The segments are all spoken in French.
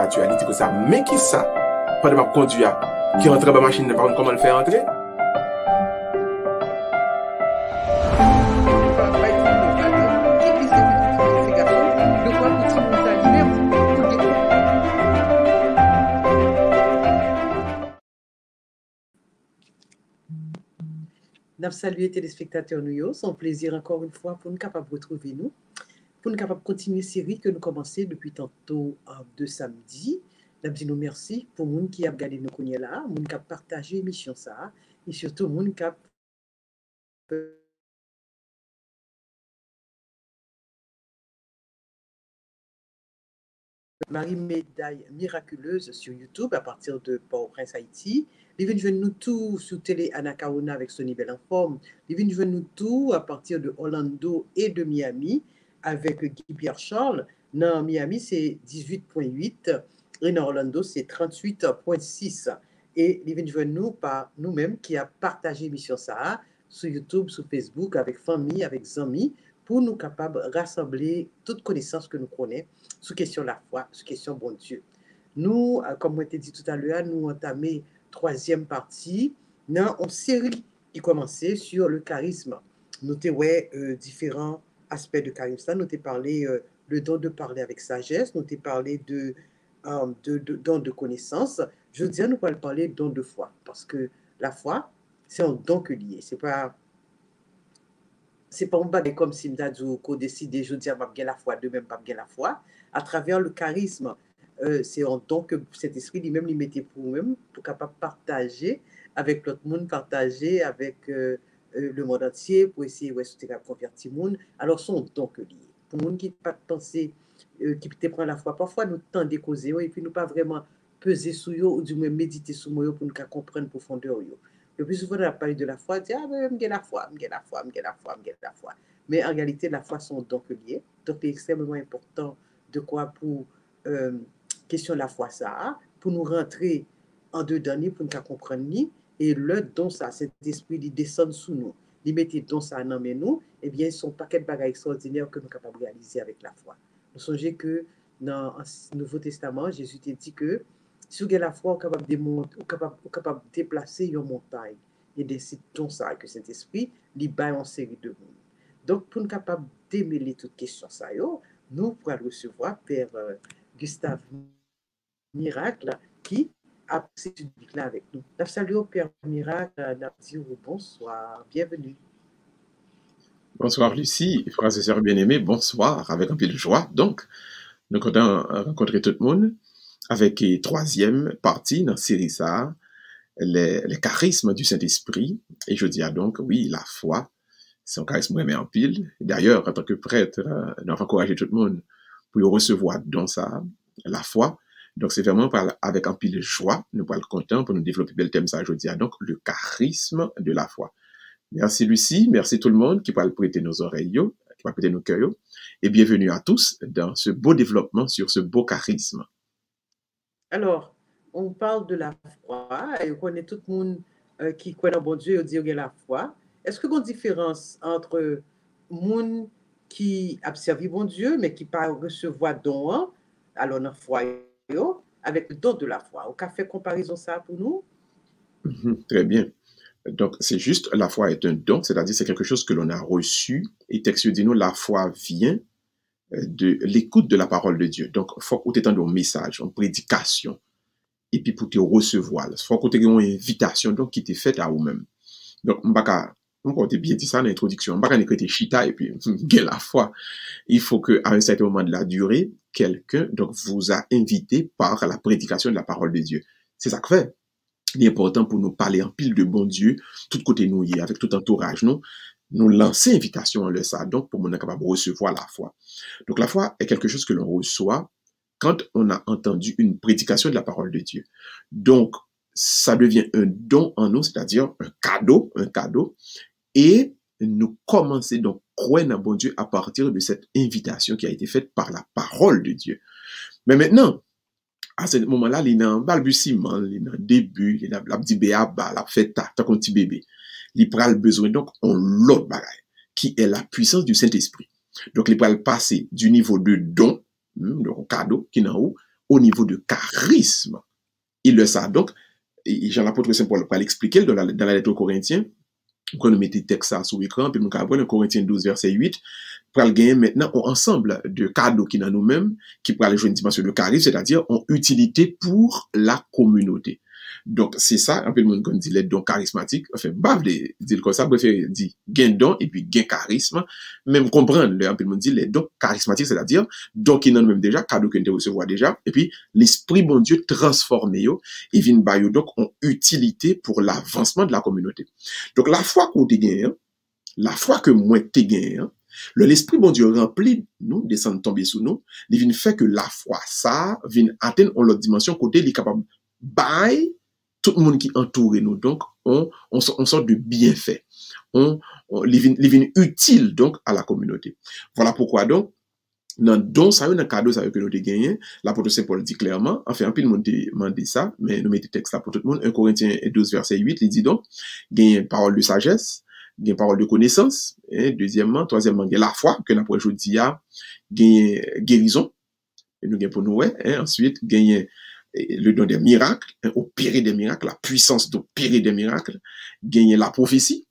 température, il dit que ça, mais qui ça? Pendant que je conduis, qui rentre dans la machine, par contre, comment le faire entrer? Nous saluons téléspectateurs nous, c'est un plaisir encore une fois pour nous capables de retrouver nous, pour nous capables de continuer la série que nous commençons depuis tantôt de samedi. Nous disons merci pour les gens qui ont regardé nos cognes là, les gens qui ont partagé l'émission ça, et surtout les gens qui ont Marie Médaille Miraculeuse sur YouTube à partir de Port-au-Prince, Haïti. Ils viennent jouer nous tout sur Télé Anacaona avec Sonny Belle en forme. Ils viennent jouer nous tout à partir de Orlando et de Miami avec Guy Pierre Charles. Dans Miami, c'est 18.8 et dans Orlando, c'est 38.6. Et ils viennent jouer nous par nous-mêmes qui a partagé l'émission ça sur YouTube, sur Facebook, avec famille, avec amis, pour nous capables de rassembler toutes connaissances que nous connaissons sur question de la foi, sur question bon Dieu. Nous, comme on t'a dit tout à l'heure, nous entamons troisième partie dans une série qui commençait sur le charisme. Nous avons différents aspects de charisme. Nous avons parlé le don de parler avec sagesse, nous avons parlé de don de connaissance. Je veux dire, nous allons parler de don de foi, parce que la foi, c'est un don que lié. C'est pas un bagage comme si nous avons décidé, je dis, je vais la foi, de même pas la foi. À travers le charisme, c'est un don que cet esprit lui-même lui mettait pour nous-mêmes, pour capable partager avec l'autre monde, partager avec le monde entier, pour essayer de convertir le monde. Alors, c'est un don que lié. Pour les gens qui ne pas penser, qui te prend la foi, parfois nous tendons des causes, et puis nous pas vraiment peser sur eux, ou du moins méditer sur eux pour nous comprendre profondeur. Le plus souvent, on a parlé de la foi, on dit, ah, mais j'ai la foi, j'ai la foi, j'ai la foi, j'ai la foi. Mais en réalité, la foi, c'est un don que lié. Donc, c'est extrêmement important de quoi pour question de la foi, ça, pour nous rentrer en dedans, pour nous comprendre, et le don, ça, cet esprit, il descend sous nous. Il met don, ça, dans nous, eh bien, ils sont paquet de bagages extraordinaires que nous sommes capables de réaliser avec la foi. Nous songez que dans le Nouveau Testament, Jésus t'a dit que si vous avez la foi, vous êtes capable de déplacer une montagne. Et c'est comme ça que cet esprit libère une série de monde. Donc, pour nous capables de démêler toutes questions, nous pourrons recevoir Père Gustave Miracle qui a cette public-là avec nous. Nous saluons Père Miracle, nous disons bonsoir, bienvenue. Bonsoir Lucie, frères et sœurs bien-aimés, bonsoir, avec un peu de joie. Donc, nous comptons rencontrer tout le monde avec une troisième partie dans la série ça, les charismes du Saint-Esprit. Et je dis donc, oui, la foi, c'est un charisme vraiment en pile. D'ailleurs, en tant que prêtre, nous avons encouragé tout le monde pour recevoir dans ça, la foi. Donc, c'est vraiment avec un pile de joie, nous allons content pour nous développer le thème ça, je dis donc, le charisme de la foi. Merci Lucie, merci tout le monde qui va prêter nos oreilles, qui va prêter nos cœurs, et bienvenue à tous dans ce beau développement sur ce beau charisme. Alors, on parle de la foi, et on connaît tout le monde qui croit dans bon Dieu et dit qu'il y a la foi. Est-ce qu'il y a une différence entre les gens qui observent bon Dieu, mais qui ne pas recevoir don, alors dans la foi, avec le don de la foi? On a fait comparaison ça pour nous? Très bien. Donc, c'est juste, la foi est un don, c'est-à-dire c'est quelque chose que l'on a reçu, et texte dit nous, la foi vient de l'écoute de la parole de Dieu. Donc, il faut que tu aies un message, une prédication, et puis pour te recevoir. Il faut que tu aies une invitation donc, qui t'est faite à vous-même. Donc, on peut bien dit ça dans l'introduction, on ne peut pas écrire chita et puis la foi. Il faut qu'à un certain moment de la durée, quelqu'un donc vous a invité par la prédication de la parole de Dieu. C'est ça que fait. Il est important pour nous parler en pile de bon Dieu, tout côté nous, avec tout entourage, nous lancer invitation en le ça, donc pour nous être capable de recevoir la foi. Donc la foi est quelque chose que l'on reçoit quand on a entendu une prédication de la parole de Dieu. Donc, ça devient un don en nous, c'est-à-dire un cadeau, et nous commençons donc à croire en bon Dieu à partir de cette invitation qui a été faite par la parole de Dieu. Mais maintenant, à ce moment-là, il y a un balbutiement, il y a un début, il y a un petit béaba, la fête, tant qu'on petit bébé. Il prend le besoin, donc, on l'autre bagaille, qui est la puissance du Saint-Esprit. Donc, il prend le passer du niveau de don, donc cadeau, qui est en haut, au niveau de charisme. Il le sait. Donc, Jean l'apôtre Saint Paul va l'expliquer dans la lettre aux Corinthiens. Quand nous mettons le texte ça sur l'écran, puis nous avons le Corinthiens 12, verset 8, pour le gagner maintenant un ensemble de cadeaux qui dans nous-mêmes, qui pourra jouer une dimension de charisme, c'est-à-dire en utilité pour la communauté. Donc, c'est ça, un peu le monde qu'on dit les dons charismatiques, enfin, bave de dire comme ça, préfère dire gain don et puis gain charisme, même comprendre, un peu le monde dit les dons charismatiques, c'est-à-dire, dons qui n'ont même déjà, cadeaux qu'on te recevoir déjà, et puis, l'esprit bon Dieu transformé yo, et vient bailler donc en utilité pour l'avancement de la communauté. Donc, la foi qu'on te gagne, la foi que moi te gagne, l'esprit bon Dieu remplit nous, descend tomber sous nous, il vient faire que la foi, ça, vient atteindre l'autre dimension côté, il est capable by tout le monde qui entoure nous. Donc, on sort de bienfait. Il vient utile, donc, à la communauté. Voilà pourquoi, donc, dans don, ça y est, dans cadeau, ça y est que nous avons gagné. L'apôtre Saint Paul dit clairement, enfin, un peu, le monde demande ça, mais nous mettons texte là pour tout le monde. 1 Corinthiens 12, verset 8, il dit donc, gagne parole de sagesse, gagne parole de connaissance, et deuxièmement, troisièmement, gagne la foi, que nous avons aujourd'hui, gagne guérison, et nous gagne pour nous, ensuite, gagne le don des miracles, opérer des miracles, la puissance d'opérer des miracles, gagner la prophétie,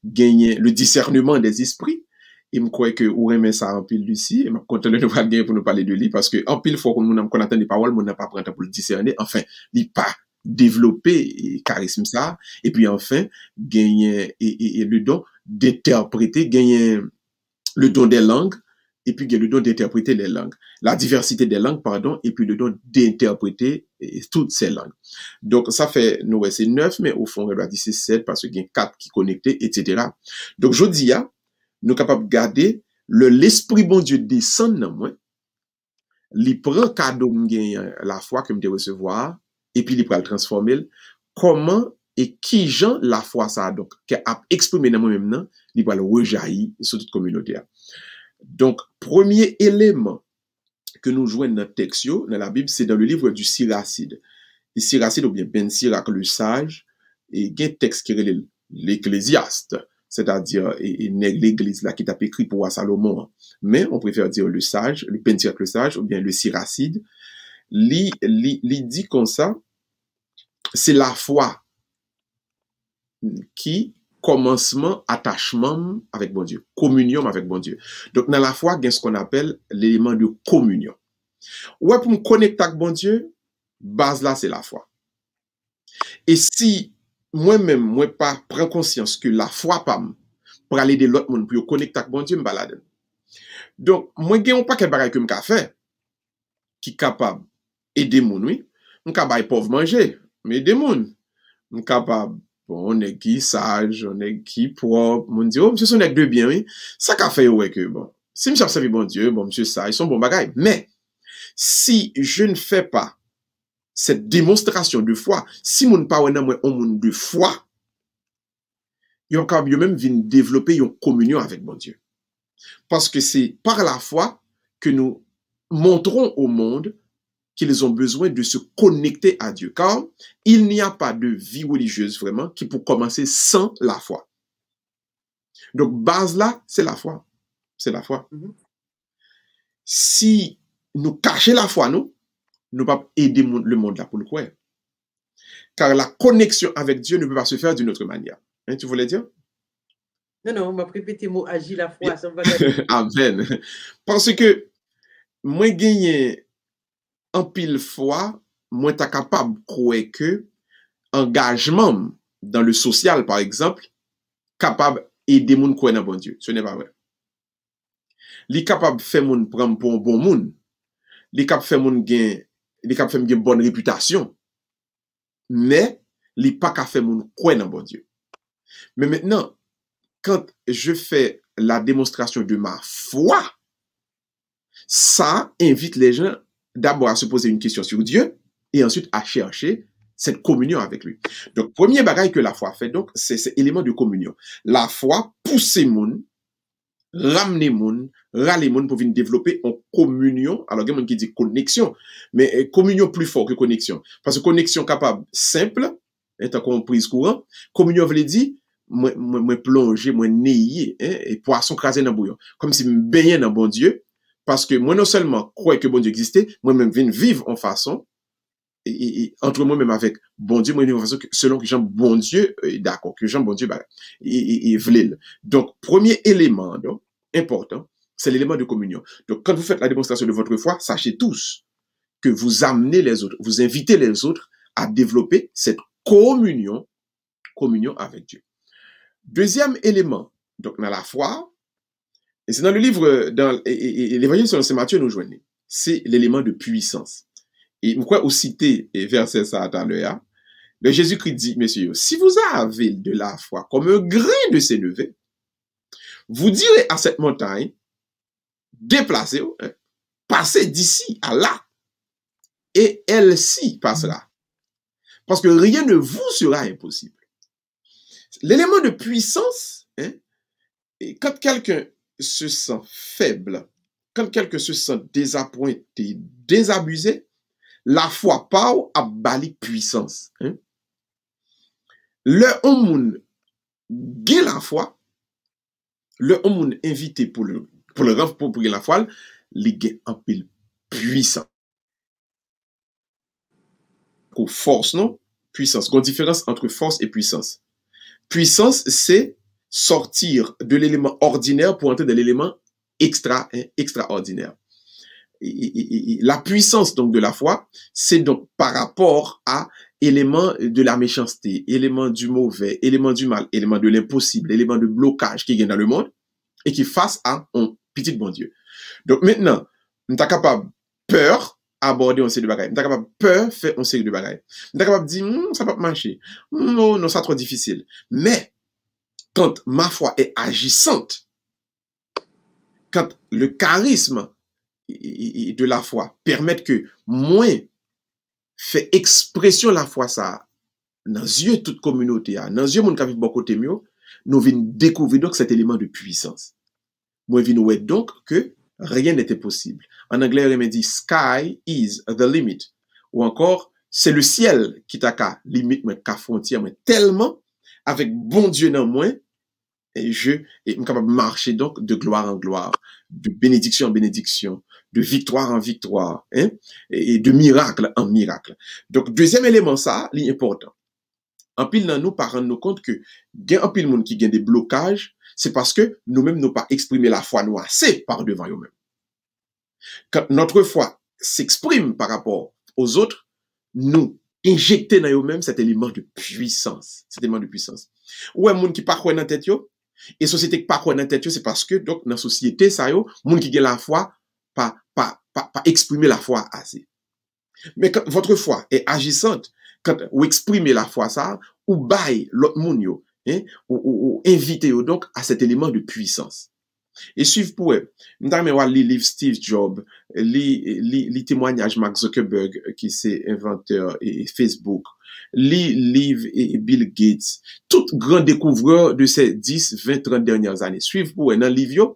gagner le discernement des esprits. Et me crois que ou remet ça en pile ici, et me content de nous gagner pour nous parler de lui, parce que en pile fois qu'on entend des paroles, on n'a pas pris pour le discerner, enfin, il pas développer charisme ça, et puis enfin, gagner et le don d'interpréter, gagner le don des langues, et puis il y a le don d'interpréter les langues. La diversité des langues, pardon, et puis le don d'interpréter toutes ces langues. Donc, ça fait, nous, c'est 9, mais au fond, on doit dire c'est 7, parce qu'il y a 4 qui connectés, etc. Donc, je dis, nous sommes capables de garder l'esprit bon Dieu descend dans moi, il prend cadeau, la foi que je recevoir, et puis il peut le transformer. Comment et qui gens la foi ça, donc, qui a exprimé dans moi maintenant, il va le rejaillir sur toute communauté. Donc, premier élément que nous jouons dans notre texte, dans la Bible, c'est dans le livre du Siracide. Et Siracide, ou bien Ben Sirac le sage, et il y a un texte qui est l'Ecclésiaste, c'est-à-dire l'église là qui t'a écrit pour Salomon. Mais on préfère dire le sage, le Ben Sirac le sage, ou bien le Siracide. Il dit comme ça, c'est la foi qui commencement, attachement avec bon Dieu, communion avec bon Dieu. Donc, dans la foi, il y a ce qu'on appelle l'élément de communion. Ouais, pour me connecter avec bon Dieu, base là, c'est la foi. Et si moi-même, moi pas prends conscience que la foi pas pour aller de l'autre monde, pour connecter avec bon Dieu, me balade. Donc, moi, il y a un paquet de bagages que je fais, qui est capable d'aider mon, oui. Je suis capable de pauvre manger, mais aider mon. Je suis capable. Bon, on est qui sage, on est qui propre, on dit, oh, monsieur, on est de bien, oui. Ça qu'a fait, ouais, que bon. Si monsieur a servi bon Dieu, bon, monsieur sage, ils sont bons bagailles. Mais, si je ne fais pas cette démonstration de foi, si mon pas un monde de foi, il y a même venir développer une communion avec mon Dieu. Parce que c'est par la foi que nous montrons au monde qu'ils ont besoin de se connecter à Dieu. Car il n'y a pas de vie religieuse vraiment qui peut commencer sans la foi. Donc, base là, c'est la foi. C'est la foi. Si nous cachons la foi, nous ne pouvons pas aider le monde là pour le croire. Car la connexion avec Dieu ne peut pas se faire d'une autre manière. Hein, tu voulais dire? Non, on m'a répété le mot agir la foi. Ça va Amen. Parce que moi, gagner en pile fois, moi, t'es capable de croire que engagement dans le social, par exemple, capable d'aider moun croire dans bon Dieu. Ce n'est pas vrai. Li capable de faire moun prendre pour un bon moun. Li capable de faire moun gain, li capable de faire une bonne réputation. Mais, li pas capable de faire moun croire dans bon Dieu. Mais maintenant, quand je fais la démonstration de ma foi, ça invite les gens d'abord à se poser une question sur Dieu et ensuite à chercher cette communion avec lui. Donc, premier bagage que la foi fait, donc, c'est cet élément de communion. La foi pousse moun, ramener moun, râler moun pour venir développer en communion. Alors, il y a des gens qui disent connexion, mais communion plus fort que connexion. Parce que connexion capable simple, étant comprise courant, communion veut dire, moi plonger, moi néyer, et poisson crasé dans bouillon. Comme si me baignais dans bon Dieu, Parce que moi, non seulement crois que bon Dieu existait, moi-même, viens vivre en façon, entre moi-même avec bon Dieu, moi, vivre en façon selon que j'aime bon Dieu, d'accord, que j'aime bon Dieu, bah, et v'lil. Donc, premier élément, donc, important, c'est l'élément de communion. Donc, quand vous faites la démonstration de votre foi, sachez tous que vous amenez les autres, vous invitez les autres à développer cette communion avec Dieu. Deuxième élément, donc, dans la foi, et c'est dans le livre, dans l'évangile selon saint Matthieu, nous joignons, c'est l'élément de puissance. Et pourquoi vous citez verset ça à l'heure, le Jésus-Christ dit, messieurs, si vous avez de la foi comme un grain de sénévé, vous direz à cette montagne, déplacez-vous, hein, passez d'ici à là, et elle s'y passera. Parce que rien ne vous sera impossible. L'élément de puissance, hein, et quand quelqu'un se sent faible, quand quelqu'un se sent désappointé, désabusé, la foi parle à bali puissance. Hein? Le homme gagne la foi, le homme invité pour la foi, il gagne un peu puissant. Force, non? Puissance. Il y a une différence entre force et puissance. Puissance, c'est sortir de l'élément ordinaire pour entrer dans l'élément extraordinaire. La puissance donc de la foi, c'est donc par rapport à élément de la méchanceté, élément du mauvais, élément du mal, élément de l'impossible, élément de blocage qui est dans le monde et qui face à un petit bon Dieu. Donc maintenant, on est capable peur aborder une série de bagages. On est capable peur faire une série de bagages. On est capable de dire ça va pas marcher. Non, ça trop difficile. Mais quand ma foi est agissante, quand le charisme de la foi permettent que moi fait expression la foi ça dans yeux toute communauté dans yeux mon qui vit bon côté mieux nous venons découvrir donc cet élément de puissance moi venons ouais donc que rien n'était possible en anglais on dit sky is the limit ou encore c'est le ciel qui t'a qu'à limite mais qu'à frontière mais tellement avec bon Dieu dans moi et je suis capable de marcher donc de gloire en gloire, de bénédiction en bénédiction, de victoire en victoire, hein, et de miracle en miracle. Donc, deuxième élément, ça, l'important. En pile, dans nous, par rendre nous compte que, gain en pile monde qui gagne des blocages, c'est parce que nous-mêmes, nous pas exprimé la foi nous assez par devant nous-mêmes. Quand notre foi s'exprime par rapport aux autres, nous injecter dans nous-mêmes cet élément de puissance. Cet élément de puissance. Ou un monde qui pas croit dans tête yo, et société qui pas croit dans tête yo, c'est parce que, donc, dans la société, ça yo, monde qui gagne la foi, pas exprimer la foi assez. Mais quand votre foi est agissante, quand vous exprimez la foi ça, ou bail l'autre monde yo, hein, ou invitez yo donc à cet élément de puissance. Et suivre pour eux. Nous li livre Steve Jobs, li témoignage Mark Zuckerberg, qui c'est inventeur et Facebook, li livre et Bill Gates, tout grand découvreur de ces 10, 20, 30 dernières années. Suivre pour eux dans livre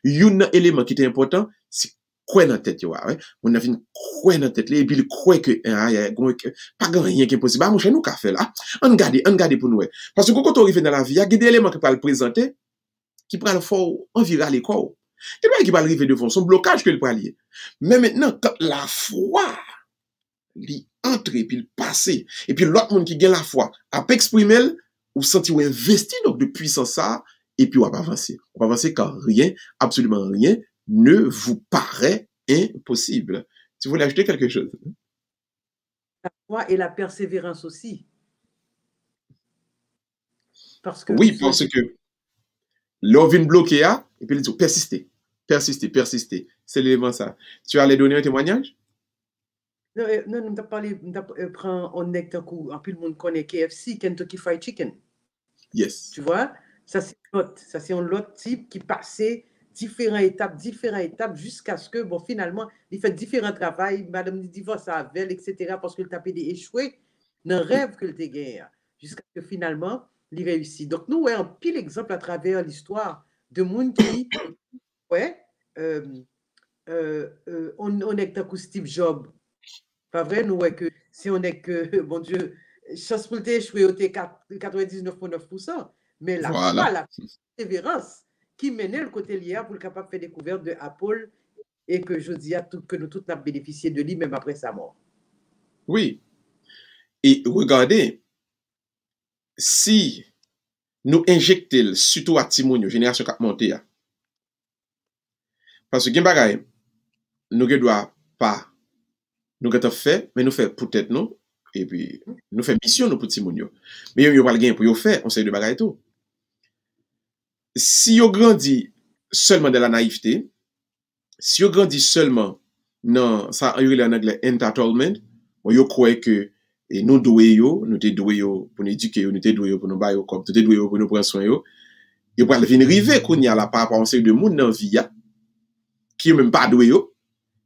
yo, un élément qui était important, c'est quoi dans tête yo, ouais. On a vu quoi dans tête et puis il croit que pas grand rien qui est possible. Bah mon cher nous qu'a fait là. On garde pour nous. Parce que quand on arrive dans la vie, il y a des éléments qui peut le présenter qui prend le fort environ les corps. Qui va arriver devant son blocage que le peut lier. Mais maintenant quand la foi li entrer puis le passer et puis l'autre monde qui gagne la foi a exprimer ou sentir ou investi donc de puissance ça et puis on va avancer. On va avancer car rien, absolument rien ne vous paraît impossible. Tu voulais ajouter quelque chose? La foi et la persévérance aussi. Parce que oui, parce que l'on vient bloquer et puis il dit persister. C'est l'élément ça. Tu allais donner un témoignage? Non, nous t'as parlé, prend on est un coup, en plus le monde connaît KFC, Kentucky Fried Chicken. Yes. Tu vois, ça c'est un autre type qui passait différentes étapes jusqu'à ce que, bon, finalement, il fait différents travaux, madame dit divorce avec elle, etc., parce qu'il t'a pédé échoué dans le rêve que le gagné, jusqu'à ce que finalement, il réussit. Donc, nous, ouais, un pile exemple à travers l'histoire de monde qui, ouais, on est un coup Steve Jobs. Pas vrai, nous, ouais, que si on est que, bon Dieu, chance pour échouer au 99,9%, mais la foi, la persévérance qui menait le côté lié pour le capable de faire découverte de Apple et que je dis à tout, que nous tous avons bénéficié de lui même après sa mort. Oui. Et regardez, si nous injectons surtout à Timonio, génération qui a monté, parce que gen bagay, nous ne doit pas, nous avons fait, mais nous fait peut-être non, et puis nous fait mission nous pour Timonio. Mais nous pas le gain pour yo faire, on sait de bagay tout. Si yo grandi seulement dans la naïveté, si yo grandi seulement dans ça en anglais entitlement, yo croit que et nous doué yo, nous te doué yo pour nous éduquer yo, nous te doué yo pour nous ba yo comme, nous te doué yo pour nous prendre soin yo. Yo pral venir river qu'on y a la par rapport à un série de monde dans vie ya qui même pas doué yo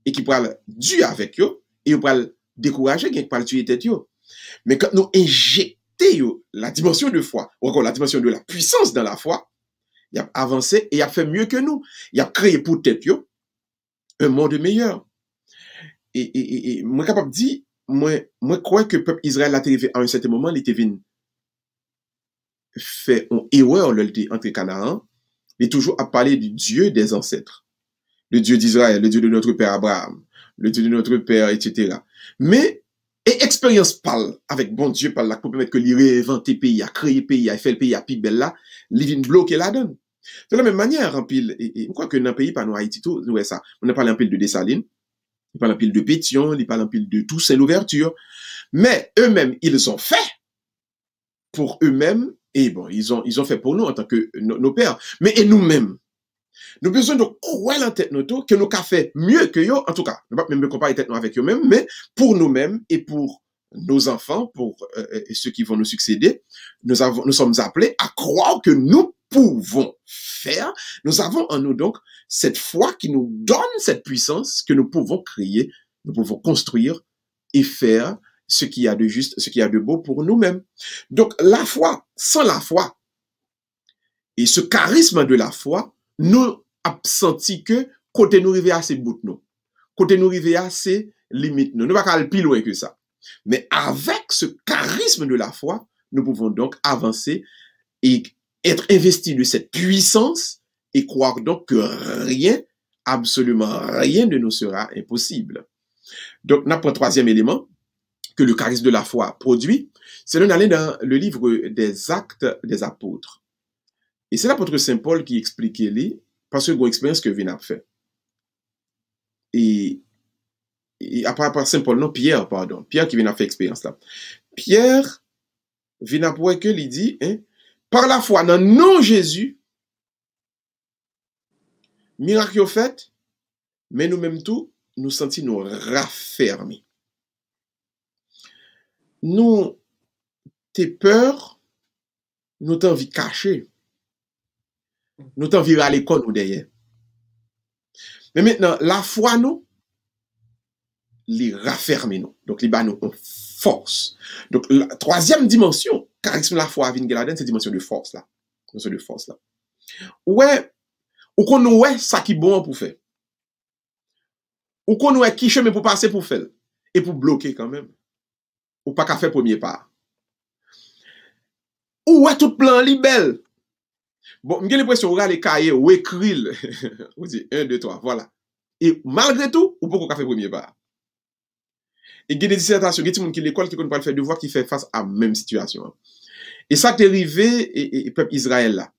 et qui pral dû avec yo et yo pral décourager qui pral tuer tête yo. Mais quand nous injecter yo la dimension de foi, ou encore la dimension de la puissance dans la foi, il a avancé et il a fait mieux que nous. Il a créé pour tête yo un monde meilleur. Et moi capable de dire, moi crois que le peuple Israël a arrivé à un certain moment, il était venu fait une erreur entre Canaan, il est toujours à parler du Dieu des ancêtres, le Dieu d'Israël, le Dieu de notre père Abraham, le Dieu de notre père, etc. Mais, et expérience parle, avec bon Dieu parle là, pour permettre que l'il réinvente le pays, a créé le pays, a fait le pays à plus belle là, il vient bloquer la donne. De la même manière, en pile, et je crois que dans le pays, pas nous Haïti, tout, nous, ça, on a parlé en pile de Dessalines, il parle en pile de Pétion, il parle en pile de Toussaint l'ouverture, mais eux-mêmes, ils ont fait pour eux-mêmes, et bon, ils ont fait pour nous en tant que nos pères, mais et nous-mêmes, nous avons besoin de croire en tête notre que nous avons fait mieux que eux, en tout cas, nous ne pouvons pas même comparer tête nous avec eux-mêmes, mais pour nous-mêmes et pour nos enfants, pour ceux qui vont nous succéder, nous sommes appelés à croire que nous pouvons faire, nous avons en nous donc cette foi qui nous donne cette puissance que nous pouvons créer, nous pouvons construire et faire ce qu'il y a de juste, ce qu'il y a de beau pour nous-mêmes. Donc la foi, sans la foi, et ce charisme de la foi, nous avons senti que côté nous arriver à ces bouts nous, côté nous arriver à ces limites nous, ne pas aller plus loin que ça. Mais avec ce charisme de la foi, nous pouvons donc avancer et être investis de cette puissance et croire donc que rien, absolument rien ne nous sera impossible. Donc, notre troisième élément que le charisme de la foi produit, c'est d'aller dans le livre des Actes des Apôtres. Et c'est l'apôtre Saint Paul qui expliquait les, parce que l'expérience que Vin a fait. Et après Saint Paul, non, Pierre, pardon. Pierre qui vient à faire expérience là. Pierre vient à pouvoir que il dit, hein, par la foi, dans nom Jésus, miracle fait, mais nous-mêmes tout, nous sentons nous raffermis. Nous, t'es peur, nous t'en envie cacher. Nous t'en envie à l'école ou derrière. Mais maintenant, la foi, nous, les raffermer nous. Donc, les bas nous en force. Donc, la troisième dimension, charisme la foi à Vingeladen, c'est dimension de force là. Dimension de force là. Ouais, ou qu'on ouais ça qui bon pour faire. Ou qu'on ouais qui chemin pour passer pour faire. Et pour bloquer quand même. Ou pas qu'à faire premier pas. Ou ouais tout plan li belle. Bon, j'ai l'impression que les cahiers ou écrit, vous dites 1, 2, 3, voilà. Et malgré tout, ou pas qu'on fait premier pas. Et il y a des dissertations, il y a des gens qui l'école qui ne pas faire devoir qui fait face à la même situation. Et ça t'est arrivé et peuple Israël là.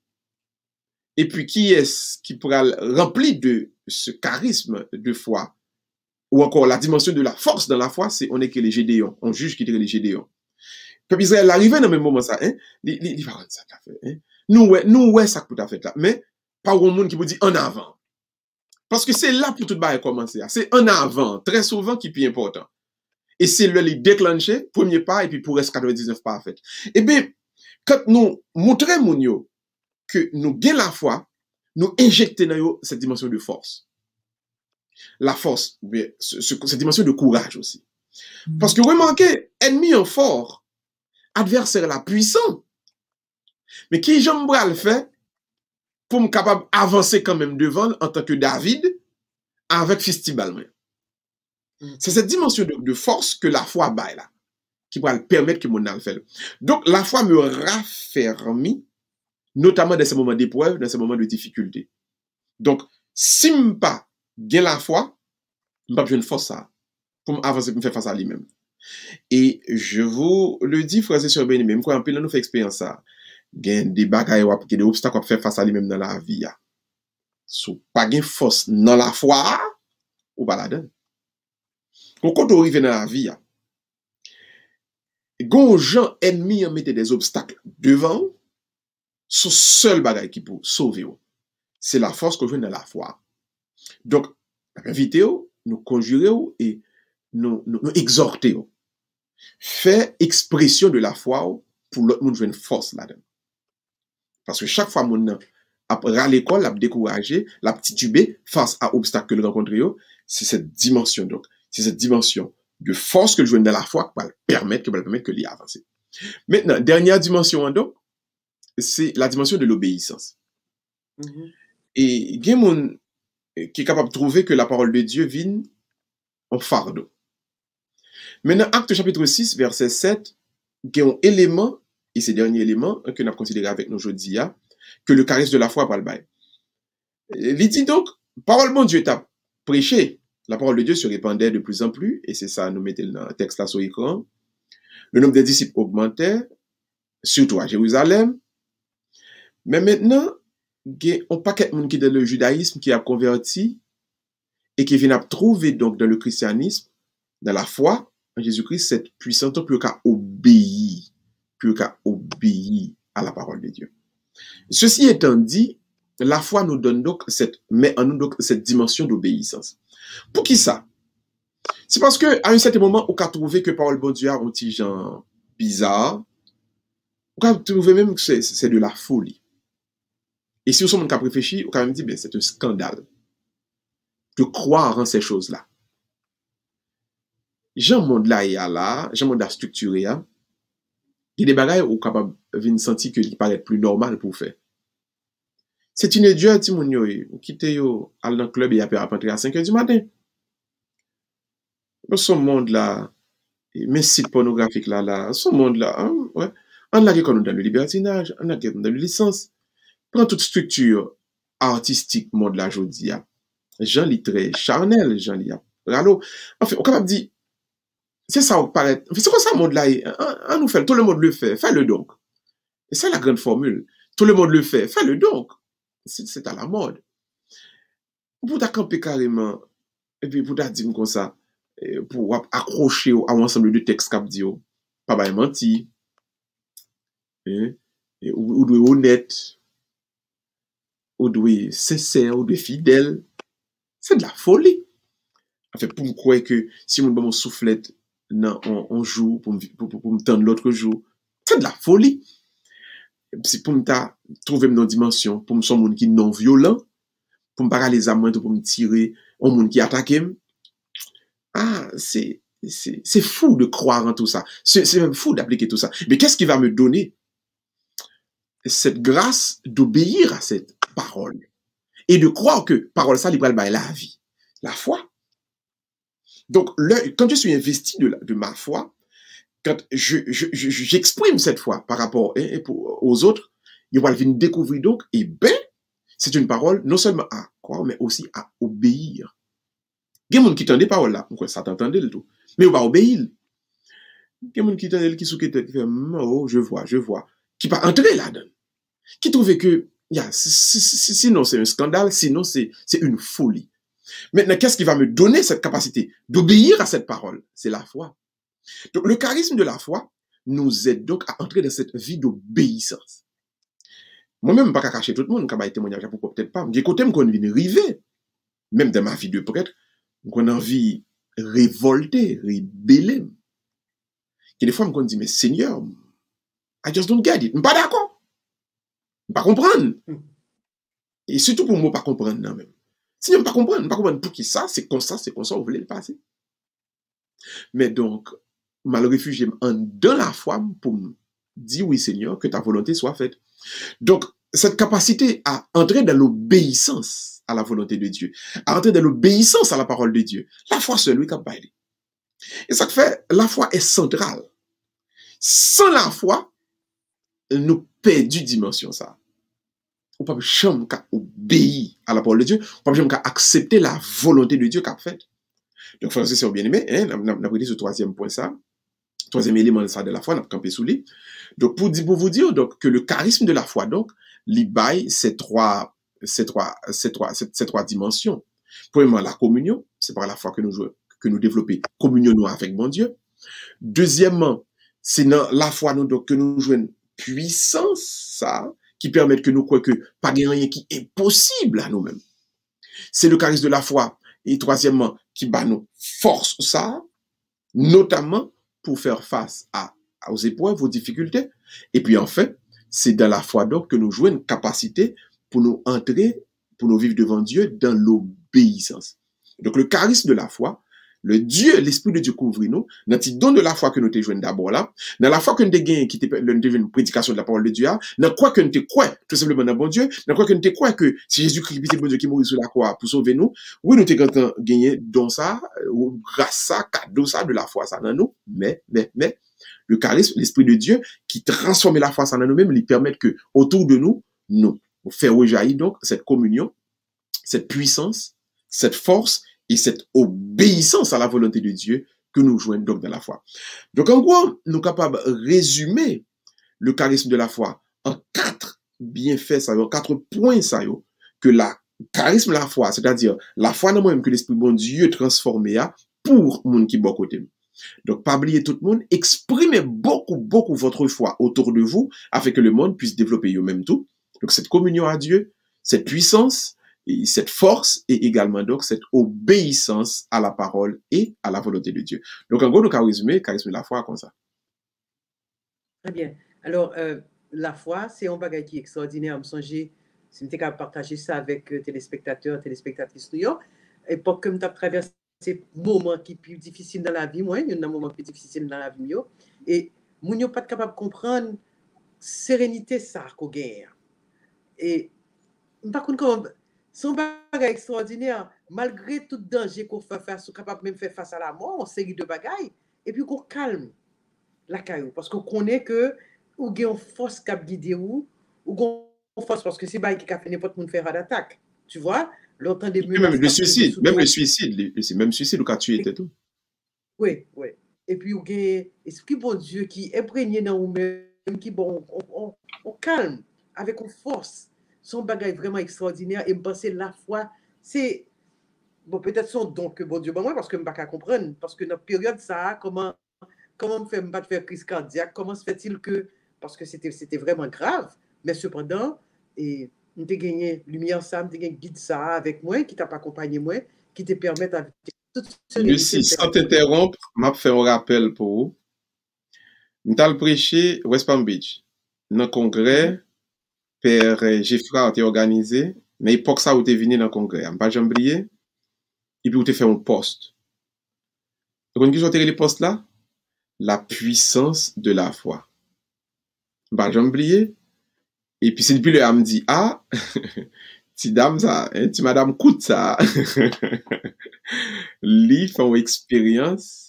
Et puis qui est-ce qui pourra remplir de ce charisme de foi ou encore la dimension de la force dans la foi, c'est on est que les Gédéons, on juge qui est les Gédéons. Peuple Israël arrivé dans le même moment ça, hein, il va rendre ça qu'a fait, hein. Nous ouais ça tout à fait là, mais pas au monde qui vous dit en avant. Parce que c'est là pour tout bail commencer, c'est en avant, très souvent qui est plus important. Et c'est le les déclencher, premier pas, et puis pour rester 99 pas fait. Eh bien, quand nous montrons mon que nous gagnons la foi, nous injectons dans cette dimension de force. La force, mais cette dimension de courage aussi. Parce que remarquez, ennemi en fort, adversaire la puissant. Mais qui j'aime le fait pour me capable d'avancer quand même devant en tant que David avec Fistibal. C'est cette dimension de force que la foi baille là, qui va permettre que mon âme fait. Donc la foi me raffermit, notamment dans ces moments d'épreuve, dans ces moments de difficulté. Donc, si je pas gain la foi, m'a besoin de force ça pour avancer, pour me faire face à lui-même. Et je vous le dis, frères et sœurs bien-aimés, même quand on peut nous faire expérience ça, gain des bagailles ou des obstacles à faire face à lui-même dans la vie. Sou pas gain force dans la foi, ou pas la donne. Quand on arrive dans la vie, gon gens ennemis en mettent des obstacles devant, son seul bagaille qui peut sauver, c'est la force qu'on joue dans la foi. Donc, invitez nous conjurer et nous exhorter. Faire expression de la foi pour l'autre monde jouer une force là-dedans. Parce que chaque fois mon après à l'école, l'a découragé, l'a titubé face à obstacles que le rencontre, c'est cette dimension donc, c'est cette dimension de force que le joue dans la foi qui va permettre que l'y avancer. Maintenant, dernière dimension donc, c'est la dimension de l'obéissance. Et il y a monde qui est capable de trouver que la parole de Dieu vient en fardeau. Maintenant, Acte chapitre 6, verset 7, il y a un élément, et ce dernier élément que nous avons considéré avec nous aujourd'hui, que le charisme de la foi parle bail. Il dit donc, parole de Dieu t'a prêché, la parole de Dieu se répandait de plus en plus, et c'est ça, nous mettons dans le texte là sur l'écran. Le nombre des disciples augmentait, surtout à Jérusalem. Mais maintenant, il y a un paquet de monde qui est dans le judaïsme qui a converti et qui vient trouver donc dans le christianisme, dans la foi en Jésus-Christ, cette puissance plus qu'à obéir à la parole de Dieu. Ceci étant dit, la foi nous donne donc met en nous donc cette dimension d'obéissance. Pour qui ça? C'est parce que à un certain moment, on a trouvé que parole de Dieu a un petit genre bizarre. On a trouvé même que c'est de la folie. Et si on sommes cap réfléchi, on a même dit ben c'est un scandale de croire en ces choses-là. Jean monde là et là, Jean monde a structuré, il y a des bagages où capable de sentir que il paraît plus normal pour faire. C'est une idiot ti moun yo quitte yo al dans club et après rentrer à 5h du matin. Dans ce monde là, mes sites pornographiques là, ce monde là, ouais, on a qu'on dans le libertinage, on a qu'on dans le licence. Prends toute structure artistique monde là jodi a. Jean li très charnel, Jean li a ralo. En fait, on capable dire c'est ça on paraît. C'est quoi ça monde là on nous fait, tout le monde le fait, fais-le donc. Et c'est la grande formule. Tout le monde le fait, fais-le donc. C'est à la mode. Pour t'accamper carrément, et puis pour t'adire comme ça, pour accrocher à un ensemble de textes qu'a dit, pas bien menti, ou de honnête, ou de sincère, ou de fidèle, c'est de la folie. En fait, pour me croire que si mon bon soufflette, on joue, pour me tendre l'autre jour, c'est de la folie. C'est pour me trouver une dimension, pour me son monde qui non violent, pour me parler les amants, pour me tirer, un monde qui attaque. Ah, c'est fou de croire en tout ça. C'est même fou d'appliquer tout ça. Mais qu'est-ce qui va me donner cette grâce d'obéir à cette parole et de croire que parole ça libère la vie, la foi. Donc, quand je suis investi de ma foi, quand j'exprime cette foi par rapport aux autres, ils vont venir découvrir donc, et ben, c'est une parole non seulement à croire, mais aussi à obéir. Il y a des gens qui entendent des paroles là, ça t'entendait le tout, mais on va obéir. Il y a des gens qui entendent, qui souhaitent, qui fait, oh, je vois, qui va entrer là-dedans, qui trouve que, sinon c'est un scandale, sinon c'est une folie. Maintenant, qu'est-ce qui va me donner cette capacité d'obéir à cette parole? C'est la foi. Donc, le charisme de la foi nous aide donc à entrer dans cette vie d'obéissance. Moi-même, je ne vais pas cacher tout le monde, quand je témoignage, pourquoi peut-être pas. J'ai côté qu'on vient arriver, même dans ma vie de prêtre, qu'on a envie de révolter, rebeller. Et des fois, je me dis, mais Seigneur, I just don't get it. Je ne suis pas d'accord. Je ne pas comprendre. Et surtout pour moi, pas comprendre non même. Seigneur, je ne pas comprendre pour qui ça, c'est comme ça, on voulait le passer. Mais donc, mal réfugié dans la foi pour me dire, oui Seigneur, que ta volonté soit faite. Donc, cette capacité à entrer dans l'obéissance à la volonté de Dieu, à entrer dans l'obéissance à la parole de Dieu, la foi seule, oui, comme bail. Et ça fait, la foi est centrale. Sans la foi, nous perdons dimension ça. ou pas jamais obéir à la parole de Dieu, ou pas jamais accepter la volonté de Dieu qu'a fait. Donc, frères et sœurs bien-aimés, on a pris ce troisième point ça, troisième élément de ça de la foi, on a campé sous lui. Donc, pour vous dire donc, que le charisme de la foi, donc, baille ces trois dimensions. Premièrement, la communion, c'est par la foi que nous développons communion avec mon Dieu. Deuxièmement, c'est dans la foi nous, donc, que nous jouons une puissance, ça, qui permet que nous croyons que pas rien qui est possible à nous-mêmes. C'est le charisme de la foi. Et troisièmement, qui bat nous force ça, notamment pour faire face aux épreuves, aux difficultés. Et puis enfin, c'est dans la foi donc que nous jouons une capacité pour nous entrer, pour nous vivre devant Dieu dans l'obéissance. Donc le charisme de la foi, le Dieu, l'Esprit de Dieu couvre nous, dans le don de la foi que nous te jouons d'abord là, dans la foi que nous te gagnons, qui te une prédication de la parole de Dieu, dans quoi que nous te croyons, tout simplement dans bon Dieu, dans quoi que nous te croyons que si Jésus-Christ est bon Dieu qui mourit sur la croix pour sauver nous, oui, nous te gagné dans ça, ou grâce ça, cadeau ça, de la foi ça dans nous, mais, le charisme, l'Esprit de Dieu, qui transforme la foi ça dans nous-mêmes, lui permet que, autour de nous, nous faire rejaillir donc cette communion, cette puissance, cette force, et cette obéissance à la volonté de Dieu que nous jouons donc dans la foi. Donc en gros, nous sommes capables de résumer le charisme de la foi en 4 bienfaits, en 4 points, que la charisme de la foi, c'est-à-dire la foi dans moi-même que l'Esprit bon Dieu transformé pour le monde qui est bon côté. Donc, pas oublier tout le monde, exprimez beaucoup votre foi autour de vous afin que le monde puisse développer eux-mêmes tout. Donc, cette communion à Dieu, cette puissance, et cette force et également donc cette obéissance à la parole et à la volonté de Dieu. Donc en gros, nous avons résumé le charisme de la foi comme ça. Très bien. Alors, la foi, c'est un bagage qui est extraordinaire. Je me songeais, si je capable de partager ça avec téléspectateurs, téléspectatrices, époque que je traversé ces moments qui sont plus difficiles dans la vie, moi, il y a un moment plus difficile dans la vie, et je ne suis pas capable de comprendre sérénité ça qu'on gagne. Et par contre, comment son bagage extraordinaire, malgré tout danger qu'on fait face, on est capable même faire face à la mort, on série de bagailles, et puis qu'on calme la caillou, parce qu'on connaît que ou gagne une force qui a guidé ou une force, parce que c'est pas qui a fait n'importe monde faire d'attaque, tu vois, l'autant des même le suicide, même suicide, ou qu'a tué et tout. Oui. Et puis on gagne esprit bon Dieu qui est imprégné dans nous-mêmes, qui bon, on calme avec une force. Son bagage vraiment extraordinaire et me penser la foi, c'est bon, peut-être son don que bon Dieu moi parce que je ne peux pas comprendre, parce que dans la période ça, comment me fait pas faire crise cardiaque, comment se fait-il que, parce que c'était vraiment grave, mais cependant, et on t'a gagné lumière ça, on t'a gagné guide ça avec moi, qui t'a pas accompagné moi, qui te permet avec toute Lucie, sans t'interrompre, m'a fait un rappel pour vous. Nous avons prêché West Palm Beach, dans le congrès. Père Jeffra a été organisé, mais l'époque ça où tu es venu dans le congrès, je pas jamais oublié, et puis où tu fait un poste. Donc, qui sont les postes là? La puissance de la foi. Je pas jamais oublié. Et puis c'est depuis le me dit, ah, ti dame ça, ti madame coûte ça. Lui fait une expérience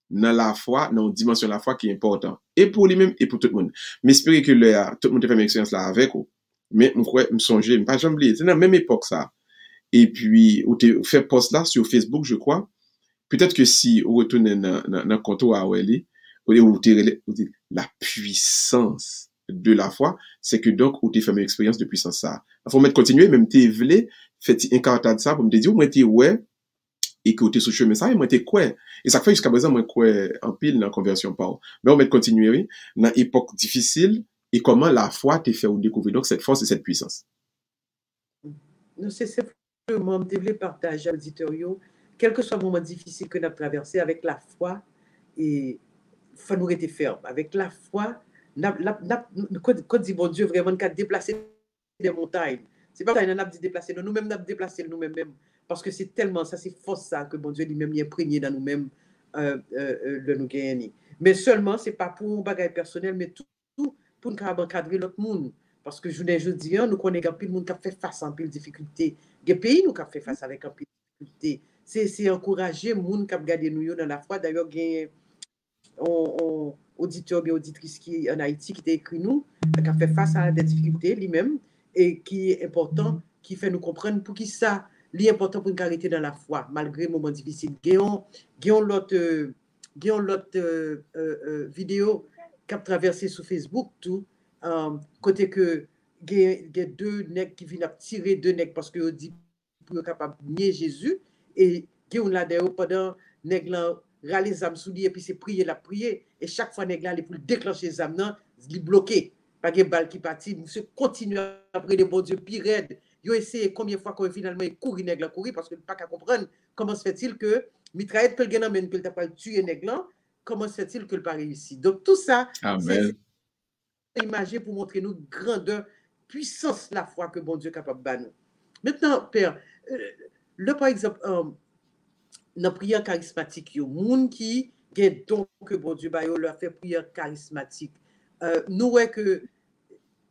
dans la foi, dans une dimension de la foi qui est importante. Et pour lui-même, et pour tout le monde. Mais j'espère que tout le monde a fait une expérience là avec vous. Mais je me songe, je pas jamais oublié. C'est dans la même époque ça. Et puis, où tu fait post là sur Facebook, je crois. Peut-être que si on retourne dans le compte à Wally, où tu la puissance de la foi, c'est que donc, où tu fais une expérience de puissance ça. Il faut mettre continuer, même tu voulais faire un caractère de ça pour me dire, moi, tu ouais, et que tu es sur le chemin ça, et moi, tu quoi. Et ça fait jusqu'à présent, moi, quoi, en pile dans la conversion par. Mais on va continuer, oui, dans une époque difficile, et comment la foi te fait découvrir donc cette force et cette puissance. Non, c'est simplement de partager à l'auditeur, quel que soit le moment difficile que nous avons traversé, avec la foi, et il faut nous rester ferme. Avec la foi, quand dit bon Dieu, vraiment, nous avons déplacé des montagnes. C'est pas ça, nous avons déplacé, nous-mêmes, nous avons déplacé nous-mêmes. Parce que c'est tellement ça, c'est force ça, que bon Dieu lui-même est imprégné dans nous-mêmes de nous gagner. Mais seulement, c'est pas pour un bagage personnel, mais tout pour nous encadrer l'autre monde. Parce que je dis, nous connaissons un peu de monde qui a fait face à un peu de difficultés. Il y a des pays qui ont fait face avec un peu de difficultés. C'est encourager les gens qui ont gardé nous dans la foi. D'ailleurs, il y a un auditeur et auditrice qui en Haïti qui t'a écrit nous, qui a fait face à des difficultés lui-même. et qui est important, qui fait nous comprendre pour qui ça, l'important pour nous arrêter dans la foi, malgré les moments difficiles. Gagnons l'autre vidéo qui a traversé sur Facebook, tout, côté que il y a deux nègres qui viennent tirer deux nègres parce que dit pour être capable de nier Jésus, et qui ont là d'ailleurs pendant nègres râler les âmes sous lui, et puis c'est prier, et chaque fois nègres là, pour déclencher les âmes, il bloqué. Pas de balle qui partit, monsieur continue après les bon Dieu pire raide. Ils ont essayé combien de fois qu'on finalement courir nègre courir parce que pas qu'à comprendre comment se fait-il que mitraillette peut le gagner que pas tuer nègre, comment se fait-il que le pas réussi. Donc tout ça c'est imagé pour montrer nous grandeur, puissance la foi que bon Dieu est capable de banner. Maintenant père, par exemple dans la prière charismatique, il y a des gens qui ont donc que bon Dieu leur fait prière charismatique. Nous voyons que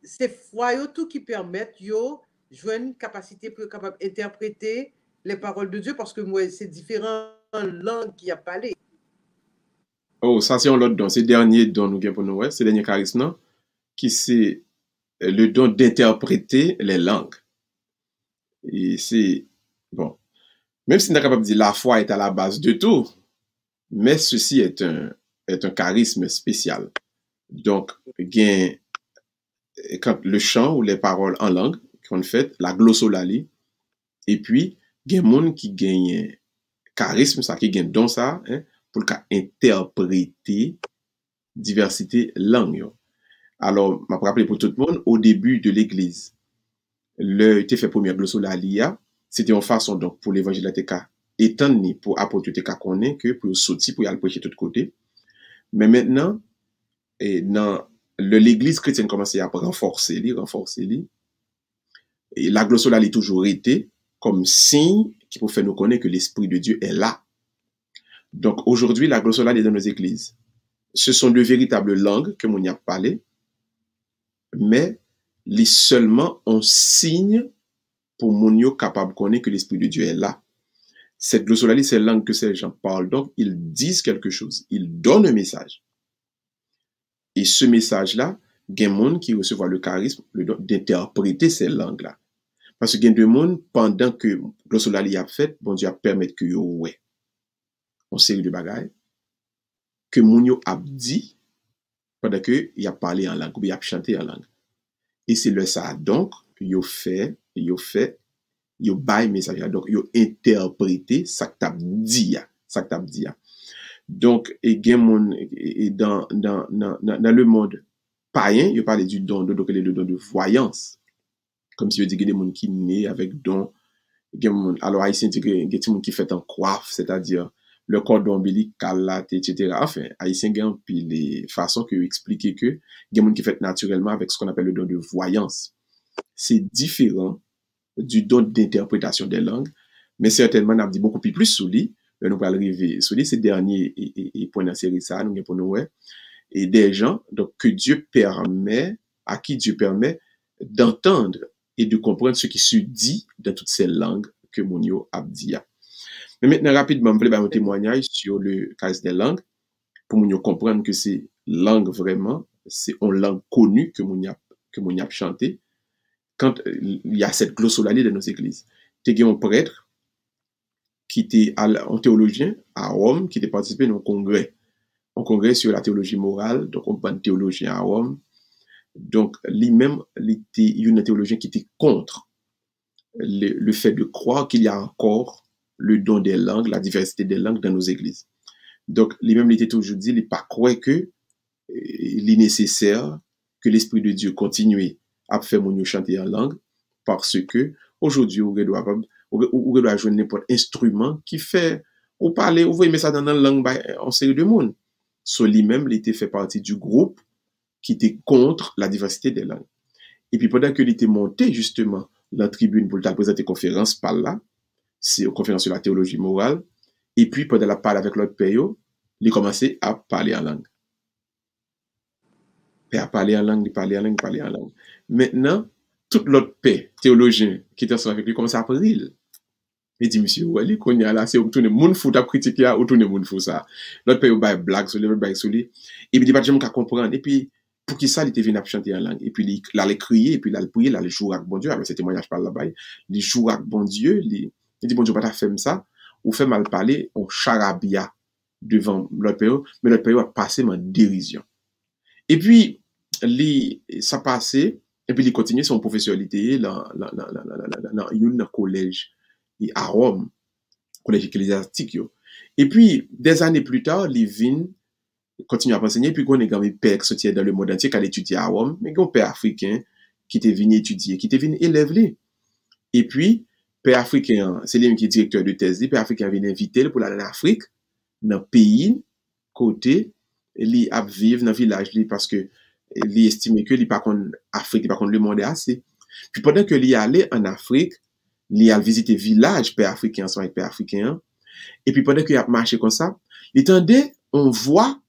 c'est foi tout qui permettent yo jouer une capacité pour capable interpréter les paroles de Dieu parce que moi c'est différentes langues qui a parlé. Oh, ça c'est un autre don. C'est dernier don nous gain pour nous, c'est dernier charisme qui c'est le don d'interpréter les langues. Et c'est bon. Même si on est capable de dire la foi est à la base de tout, mais ceci est un charisme spécial. Donc, quand le chant ou les paroles en langue qu'on fait, la glossolalie, et puis, il y a des gens qui gagnent charisme, ça qui gagne don ça, pour interpréter diversité langue. Alors, je me rappelle pour tout le monde, au début de l'église, le était fait première glossolalie, c'était une façon donc pour l'évangile de Teka, étant ni pour apporter Teka connaît que pour sortir, pour y aller prêcher de tous côtés. Mais maintenant, et dans l'église chrétienne commençait à renforcer, et la glossolalie toujours été comme signe qui peut faire nous connaître que l'Esprit de Dieu est là. Donc aujourd'hui, la glossolalie est dans nos églises. Ce sont de véritables langues que l'on y a parlé, mais les seulement un signe pour mon yo capable de connaître que l'Esprit de Dieu est là. Cette glossolalie, c'est la langue que ces gens parlent, donc ils disent quelque chose, ils donnent un message. Et ce message-là, il y a des gens qui reçoivent le charisme d'interpréter ces langues-là. Parce que il y a des gens, pendant que glossolalie a fait, bon Dieu a permis que yo ouais, on série de bagailles, que mon yo a dit, pendant que il a parlé en langue, ou il a chanté en langue. Et c'est le ça, donc, yo bail message, donc yo interprété ça que t'as dit. Donc, et dans le monde païen, il parlait du don, donc le don de voyance. Comme si il y a des gens qui naissent avec don. Alors, haïtien, il y a des gens qui font en coiffe, c'est-à-dire le cordon ombilical, etc. Enfin, haïtien, il y a les façons que expliquer que il y a des gens qui font naturellement avec ce qu'on appelle le don de voyance. C'est différent du don d'interprétation des langues, mais certainement, on a dit beaucoup plus sous lui. Nous allons arriver sur ces derniers points dans la série, ça, nous pour nous, et des gens, donc, à qui Dieu permet d'entendre et de comprendre ce qui se dit dans toutes ces langues que Mounio a dit. Mais maintenant, rapidement, je vais faire un témoignage sur le charisme des langues, pour Mounio comprendre que c'est langue vraiment, c'est une langue connue que Mounio a chanté, quand il y a cette glossolalie dans nos églises. Il y a un prêtre, qui était un théologien à Rome, qui était participé à un congrès sur la théologie morale, donc on prend un théologien à Rome. Donc, lui-même, il était un théologien qui était contre le fait de croire qu'il y a encore le don des langues, la diversité des langues dans nos églises. Donc, lui-même, il était toujours dit, il n'est pas croire que il est nécessaire que l'Esprit de Dieu continue à faire mon chanter en langue, parce que aujourd'hui, on doit jouer n'importe instrument qui fait, ou parler, ou voyez, mais ça dans la langue en série de monde. So, lui-même, il était fait partie du groupe qui était contre la diversité des langues. Et puis, pendant qu'il était monté, justement, dans la tribune pour présenter conférence par là, c'est une conférence sur la théologie morale, et puis, pendant la parole avec l'autre pays, il commençait à parler en langue. Et à parler en langue. Maintenant, tout l'autre paix, théologien, qui était ensemble avec lui, commence à parler. Il dit, monsieur, ouais, qu'on y a là, c'est où tout le monde fout à critiquer, où tout le monde fout ça. L'autre paix, il y a blague sur lui, et puis il dit, pas de gens qui comprennent. Et puis, pour qui ça, il était venu chanter en langue. Et puis, il allait crier, et puis il allait prier, il allait jouer avec bon Dieu. Alors, ce témoignage par là-bas, il joue avec bon Dieu, il dit, bon Dieu, pas fait ça, ou fait mal parler, on charabia devant l'autre pays, mais l'autre pays a passé en dérision. Et puis, ça passait, et puis il continuait son professeur, il était dans un collège à Rome, collège ecclésiastique. Et puis, des années plus tard, il vient continue à enseigner, puis qu'on est quand même père qui sortait dans le monde entier, qui a étudié à Rome, mais qu'on père africain qui était venu étudier, qui était venu élever. Et puis, père africain, c'est lui qui est directeur de thèse, père africain vient inviter pour aller en Afrique, dans le pays, côté, il a vivre dans le village, parce que il estime que il pas contre Afrique, il pas contre le monde assez. Puis pendant que il allait en Afrique, il a visité village père africain, ensemble avec père africain, et puis pendant qu'il a marché comme ça, il tendait, on voit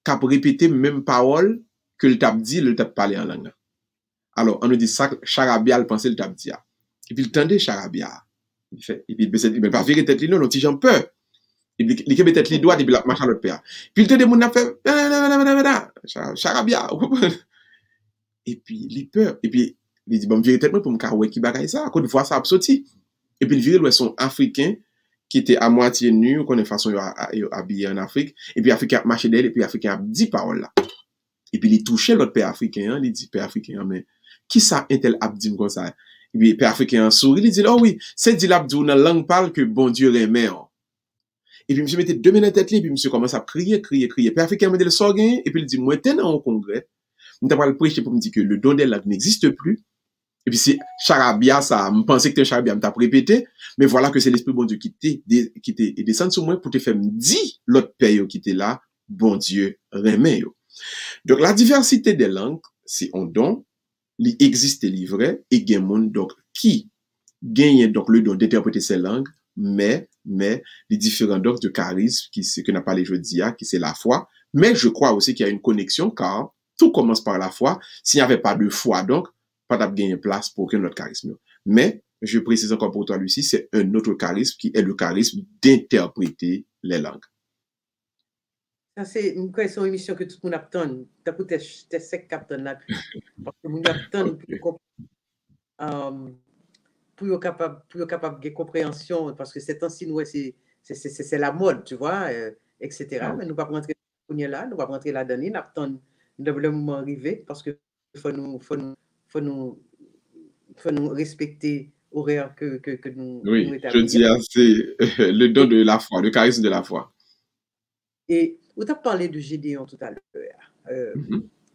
qu'a répété même parole que le tap dit, le tap parlé en langue. Alors, on nous dit ça, charabia, le pensait le tap dit. Et puis, il tendait charabia. Il fait, et puis, il ne pas virer tête, non, petit j'en peur. Et puis, il met tête les doigts, et puis, il marche à l'autre père. Puis, il tendait, mon affaire, charabia. Et puis, il peur. Et puis, il dit, bon, virer tête, pour me carrer qui bagaille ça. Quand il voit ça, sorti. Et puis, il vire, son africain, qui était à moitié nu, qu'on est façon habillé en Afrique, et puis Africain a marché d'elle, et puis Africain a dit parole là. Et puis il touchait l'autre père africain, il dit père africain, mais qui ça un tel abdim comme ça? Et puis père africain sourit, il dit, oh oui, c'est dit l'abdou dans la langue parle que bon Dieu remet. Et puis monsieur mettait deux mains dans la tête, et puis monsieur commence à crier. Père africain me dit le sort et puis il dit, moi, t'es dans un congrès, nous t'avons le prêcher pour me dire que le don de langue n'existe plus. Et puis c'est charabia, ça, me pensais que t'es charabia, me t'a répété, mais voilà que c'est l'esprit bon Dieu qui t'est descendu sur moi pour te faire me dire l'autre père qui était là, bon Dieu, remet yo. Donc la diversité des langues, c'est un don, il existe livre et gagne monde donc qui gagne donc le don d'interpréter ces langues, mais les différents dons de charisme qui c'est que n'a pas les jeudi qui c'est la foi, mais je crois aussi qu'il y a une connexion car tout commence par la foi. S'il n'y avait pas de foi donc pas de gagner place pour aucun autre charisme. Mais, je précise encore pour toi, Lucie, c'est un autre charisme qui est le charisme d'interpréter les langues. Ça, c'est une émission que tout le monde attend. T'as peut-être sec captain là. Parce que nous attend pour capable de compréhension, parce que c'est ainsi, c'est la mode, tu vois, etc. Ah. Mais nous ne pouvons pas rentrer là, nous ne pouvons pas rentrer là-dedans, nous attendons le moment arrivé, parce que faut nous respecter horaire que nous oui, nous je dis c'est le don de la foi, le charisme de la foi. Et vous avez parlé de Gédéon tout à l'heure,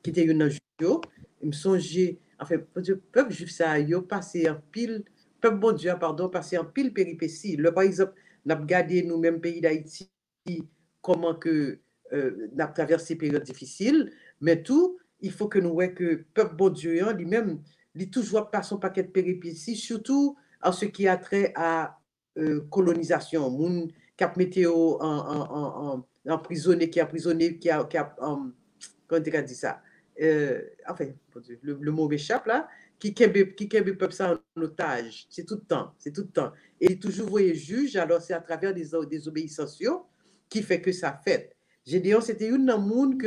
qui était une judo. Il me songeait, enfin, le peuple juif ça a passé en pile, peuple bon Dieu, pardon, passé en pile péripéties. Par exemple, nous avons regardé nous-mêmes pays d'Haïti, comment que nous avons traversé des périodes difficiles, mais tout, il faut que nous voyons que peuple bon Dieu, lui-même, il toujours pas son paquet de péripéties, surtout en ce qui a trait à colonisation. Moun cap météo emprisonné, qui a comment tu dit ça? Enfin, le mot m'échappe là, qui kembe peuple ça en otage. C'est tout le temps. Et il toujours voyé juge, alors c'est à travers des obéissances qui fait que ça fait. Gédéon, c'était une monde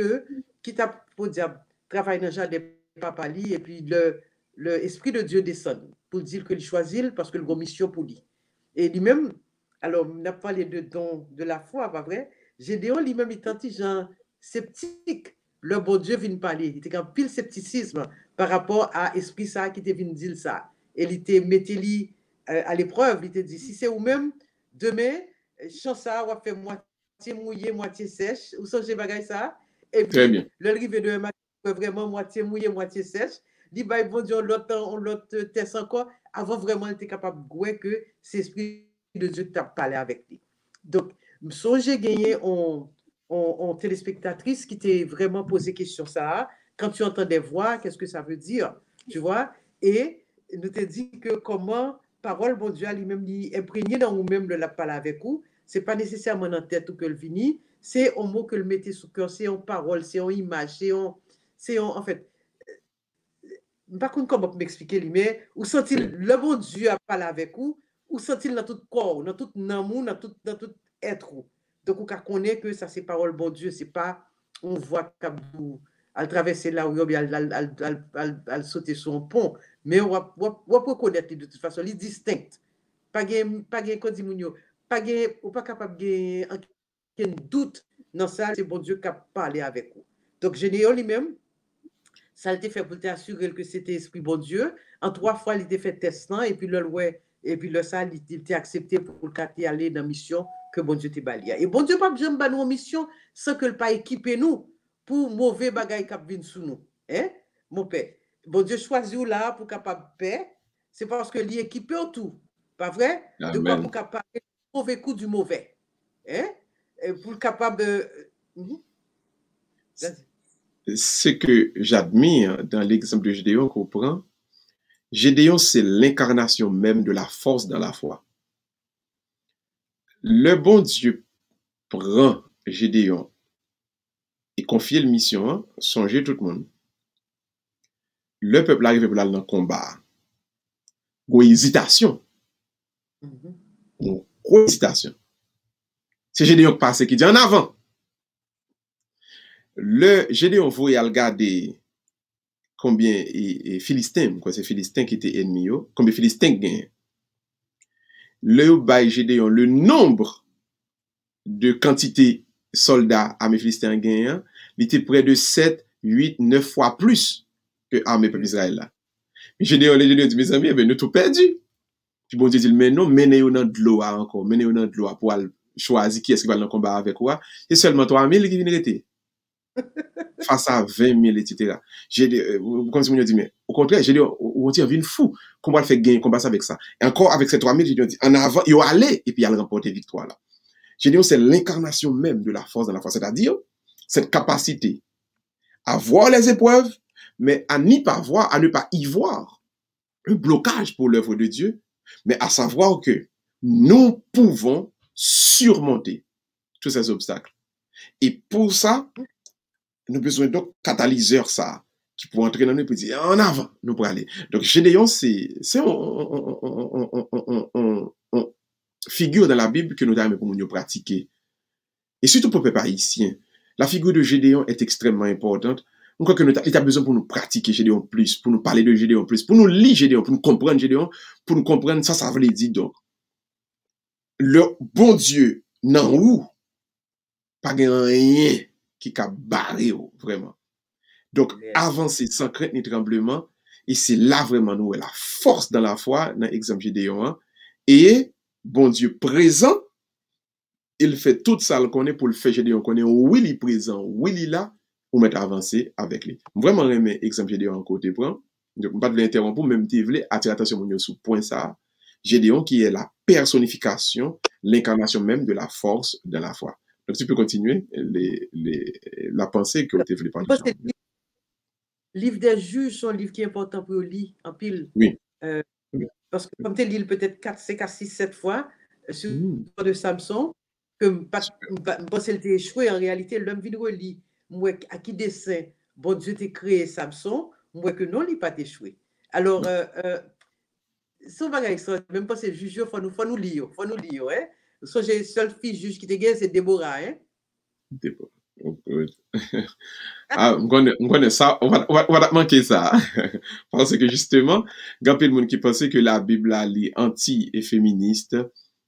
qui t'a pour dire travail dans le jardin papali et puis le esprit de Dieu descend pour dire que il choisit parce que le gros mission pour lui. Et lui-même, alors on a parlé de don de la foi, pas vrai? Gédéon lui-même il était genre sceptique. Le bon Dieu vient parler, il était en pile scepticisme par rapport à esprit ça qui était venu dire ça. Et il était mettez-lui à l'épreuve, il était dit si c'est vous-même demain chance ça va faire moitié mouillé, moitié sèche, ou songez bagaille ça. Et puis le rive de matin vraiment moitié mouillé, moitié sèche. Dit bah bon Dieu l'autre test encore avant vraiment il était capable de voir que c'est l'esprit de Dieu qui t'a parlé avec lui. Donc j'ai gagné en téléspectatrice qui t'a vraiment posé question ça. Quand tu entends des voix, qu'est-ce que ça veut dire? Tu vois? Et nous te dit que comment parole, bon Dieu, lui-même, imprégné dans nous-mêmes de la parole avec vous, c'est pas nécessairement dans la tête ou que le vini, c'est un mot que le mettez sous cœur, c'est en parole, c'est en image, c'est en fait, par contre, comment m'expliquer lui, mais où sent-il le bon Dieu a parlé avec vous, où sent-il dans tout corps, dans tout amour, dans tout être. Donc, on connaît que ça, c'est parole bon Dieu, c'est pas, on voit comme al traverser la rue, bien al sauter sur un pont. Mais on va reconnaître de toute façon, il est distinct. Pas gen, quand dit moun yo, pas gen, ou pas capable de aucun doute dans ça, c'est bon Dieu qui a parlé avec vous. Donc, Généon lui-même, ça a été fait pour t'assurer que c'était esprit bon Dieu. En 3 fois, il était fait test, et puis le ouais, et puis le ça, il était accepté pour le aller dans la mission que bon Dieu t'a balia. Et bon Dieu pas jamais ba nous mission sans que le pas équiper nous pour mauvais bagaille qui viennent sous nous. Hein? Mon père. Bon Dieu choisit ou là pour capable paix, c'est parce que lui équipé tout. Pas vrai? De quoi pour capable mauvais coup du mauvais. Hein? Et pour capable Ce que j'admire dans l'exemple de Gédéon qu'on prend, Gédéon, c'est l'incarnation même de la force dans la foi. Le bon Dieu prend Gédéon et confie la mission, hein, songez tout le monde. Le peuple arrive pour aller dans le combat. Une hésitation. Une hésitation. C'est Gédéon qui passe, qui dit en avant. Le Gédéon voulait regarder combien et Philistins, quoi, c'est Philistins qui étaient ennemis, combien Philistins gagnent. Le bail Gédéon, le nombre de quantité soldats armés Philistins gagnent, il était près de 7, 8, 9 fois plus que armée peuple Israël là. Gédéon dit, mes amis, nous tout perdu. Puis bon Dieu dit, mais non, menez-vous dans de l'eau encore, menez-vous dans de l'eau pour choisir qui est-ce qui va dans le combat avec quoi. C'est seulement 3000 qui viennent rester. Face à 20 000, etc. Comme si on dit, mais au contraire, j'ai dit, on dit, on vient fou. Comment on fait gagner, combat avec ça? Et encore avec ces 3 000, j'ai dit, en avant, il va aller, et puis il va remporter victoire là. J'ai dit, c'est l'incarnation même de la force dans la foi. C'est-à-dire, cette capacité à voir les épreuves, mais à n'y pas voir, à ne pas y voir un blocage pour l'œuvre de Dieu, mais à savoir que nous pouvons surmonter tous ces obstacles. Et pour ça, nous avons besoin donc catalyseur ça qui pour entrer dans nous et dire en avant nous pour aller. Donc Gédéon c'est on figure dans la Bible que nous avons pour nous pratiquer. Et surtout pour les haïtiens, la figure de Gédéon est extrêmement importante. On croit que nous avons besoin pour nous pratiquer Gédéon plus, pour nous parler de Gédéon plus, pour nous lire Gédéon, pour nous comprendre Gédéon, pour nous comprendre ça veut dire donc le bon Dieu non où pas rien qui a barré vraiment. Donc, avancer sans crainte ni tremblement, et c'est là vraiment nous, la force dans la foi, dans l'exemple Gédéon, hein, et bon Dieu présent, il fait tout ça qu'on est pour le faire Gédéon, qu'on est oui, il est présent, oui, il est là, pour mettre avancer avec lui. Vraiment, j'aime l'exemple Gédéon en côté point, donc, pas de l'interrompre, même si vous voulez attirer attention sur point ça, Gédéon qui est la personnification, l'incarnation même de la force de la foi. Donc, tu peux continuer la pensée que tu voulais parler. Le livre des juges, c'est un livre qui est important pour lire en pile. Oui. Parce que comme tu lis peut-être 4, 5, 6, 7 fois sur l'histoire de Samson, que je pense qu'elle était échouée, en réalité, l'homme vient relire. Moi, à qui dessin, bon Dieu t'a créé Samson, moi que non, il n'est pas échoué. Alors, si on va regarder ça, même pas c'est juge, il faut nous lire, hein. So, j'ai une seule fille juge qui te gagne, c'est Déborah, hein? Déborah. Ah, on connaît ça, on va manquer ça. Parce que justement, il y a plein de monde qui pensait que la Bible est anti et féministe,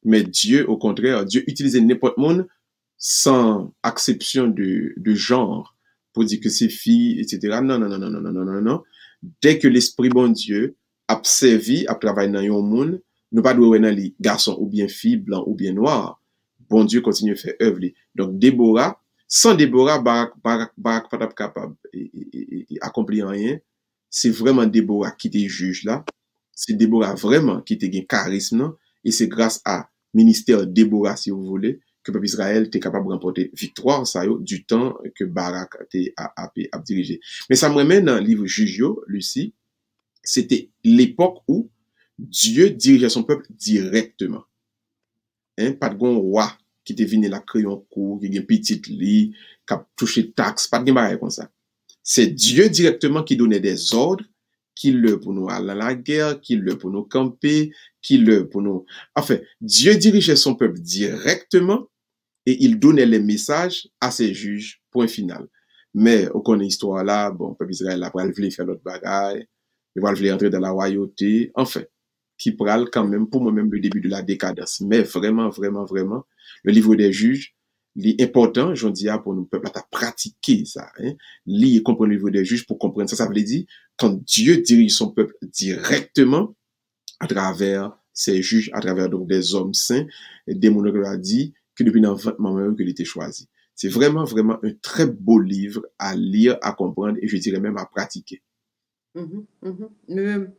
mais Dieu, au contraire, Dieu utilise n'importe monde sans exception de genre pour dire que c'est fille, etc. Non. Dès que l'esprit bon Dieu a servi, a travaillé dans un monde, nous pas doué dans les garçons ou bien filles, blancs ou bien noirs. Bon Dieu continue à faire œuvre. Donc Déborah, sans Déborah, Barak pas capable et accomplir rien. C'est vraiment Déborah qui était juge là. C'est Déborah vraiment qui était un charisme. Et c'est grâce à ministère Déborah, si vous voulez, que le peuple Israël était capable de remporter victoire ça, du temps que Barak a dirigé. Mais ça me ramène dans le livre Jugio, Lucie. C'était l'époque où Dieu dirigeait son peuple directement. Hein, pas de bon roi qui était venu la créer en cours, qui a une petite lit, qui a touché taxe, pas de barrière comme ça. C'est Dieu directement qui donnait des ordres, qui le pour nous aller à la guerre, qui le pour nous camper, qui le pour nous... Enfin, Dieu dirigeait son peuple directement et il donnait les messages à ses juges, point final. Mais, on connaît l'histoire là, bon, peuple Israël a pral vle faire l'autre bagaille, il va vle entrer dans la royauté, enfin, qui pral quand même, pour moi-même, le début de la décadence. Mais vraiment, vraiment, vraiment, le livre des juges, l'important, j'en dis, pour nous, peuple, à pratiquer ça, hein. Lire et comprendre le livre des juges pour comprendre ça. Ça veut dire, quand Dieu dirige son peuple directement, à travers ses juges, à travers donc des hommes saints, des monogrammes a dit que depuis l'enfantement même qu'il était choisi. C'est vraiment, vraiment un très beau livre à lire, à comprendre et je dirais même à pratiquer. Même,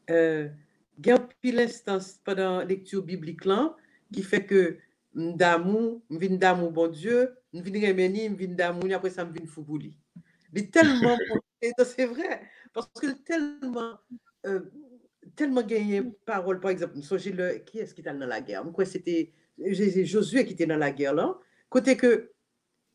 gen pile instance pendant lecture biblique là, qui fait que m'damou, m'vin d'amour bon Dieu, m'vin remeni, m'vin d'amour, après ça m'vin fou pour lui. Il est tellement et c'est vrai, parce que tellement, euh, tellement gagné parole, par exemple, qui est-ce qui était dans la guerre? Moi, c'était Josué qui était dans la guerre là, côté que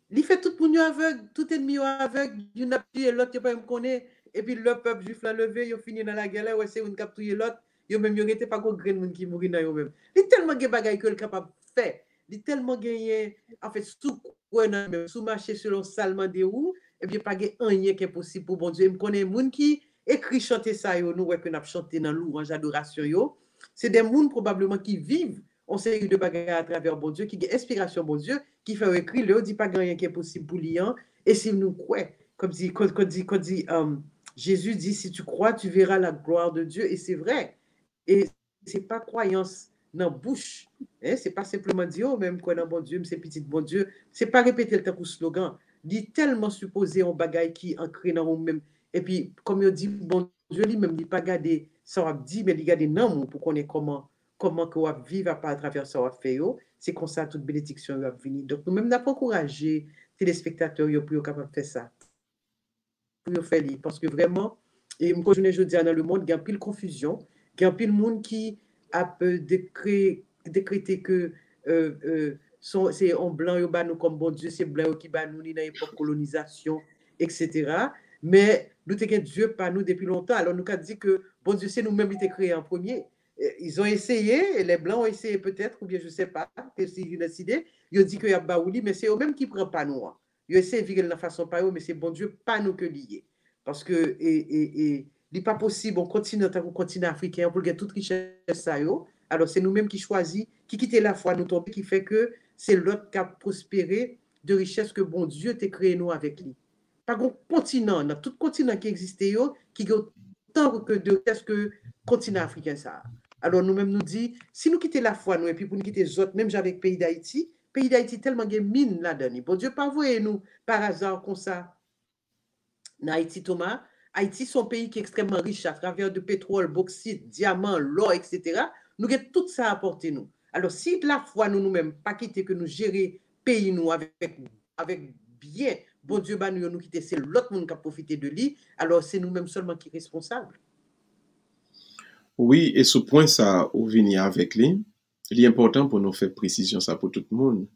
il fait tout le monde aveugle, tout ennemi aveugle, il n'a pas l'autre qui pas me connaît, et puis le peuple juif l'a levé, il fini dans la guerre, ouais, c'est une capturer l'autre, il même il était pas grand monde qui mourit dans eux même. Il est tellement de bagaille que le capable de faire, il est tellement gagné, en fait, sous quoi même, sous marché selon Salman de où, et puis pas rien qui est possible pour bon Dieu. Je connais des gens qui écrit chanter ça, nous, ouais, que nous chanté dans louange, adoration, c'est des gens probablement qui vivent on série de bagages à travers bon Dieu, qui a inspiration bon Dieu, qui fait écrire, le dit pas rien qui est possible pour lui, et si nous croyons, comme dit, Jésus dit, si tu crois, tu verras la gloire de Dieu, et c'est vrai, et c'est pas croyance dans la bouche, hein? C'est pas simplement dire, oh, même quoi dans bon Dieu, c'est petit bon Dieu, c'est pas répéter le temps slogan, dit tellement supposé un bagage qui est ancré dans nous-mêmes, et puis, comme il dit, bon Dieu, lui-même, il pas garder ça, on dit, mais il garde non pour qu'on ait comment que vous vivre à travers ça, fait, c'est comme ça toute bénédiction va venir. Donc, nous-mêmes, nous avons encouragé les téléspectateurs pour être capables de faire ça, pour faire parce que vraiment, et quand je dis dans le monde, il y a pile confusion, il y a pile monde qui a décrété que c'est en blanc, nous comme bon Dieu, c'est blanc qui bat nous dans l'époque colonisation, etc. Mais nous avons Dieu par nous depuis longtemps. Alors, nous avons dit que bon Dieu, c'est nous-mêmes qui t'ai créé en premier. Ils ont essayé, et les Blancs ont essayé peut-être, ou bien je ne sais pas, ils ont décidé, ils ont dit qu'il y a Baouli, mais c'est eux-mêmes qui ne prennent pas nous. Ils ont essayé de vivre de la façon pas eux, mais c'est bon Dieu, pas nous que lié. Parce que, il n'est pas possible, on continue en continent africain, pour gagner toute richesse ça, alors c'est nous-mêmes qui choisissons, qui quittons la foi, nous tomber, qui fait que c'est l'autre qui a prospéré de richesse que bon Dieu t'a créé nous avec lui. Pas un continent, dans tout continent qui existait, qui a autant que de richesse que le continent africain ça. Alors nous-mêmes nous dit, si nous quittons la foi, nous, et puis pour nous quitter les autres, même avec le pays d'Haïti tellement de mine là-dedans. Bon Dieu, pas voyez nous par hasard comme ça. En Haïti, Thomas, Haïti, c'est un pays qui est extrêmement riche à travers du pétrole, bauxite, diamants, l'or, etc. Nous avons tout ça à apporter nous. Alors, si de la foi, nous-mêmes, pas quitter que nous gérer pays nous avec bien, bon Dieu, bah, nous quitter, c'est l'autre monde qui a profité de lui, alors c'est nous-mêmes seulement qui sommes responsables. Oui, et ce point, ça, ou venir avec lui, il est important pour nous faire précision ça pour tout le monde.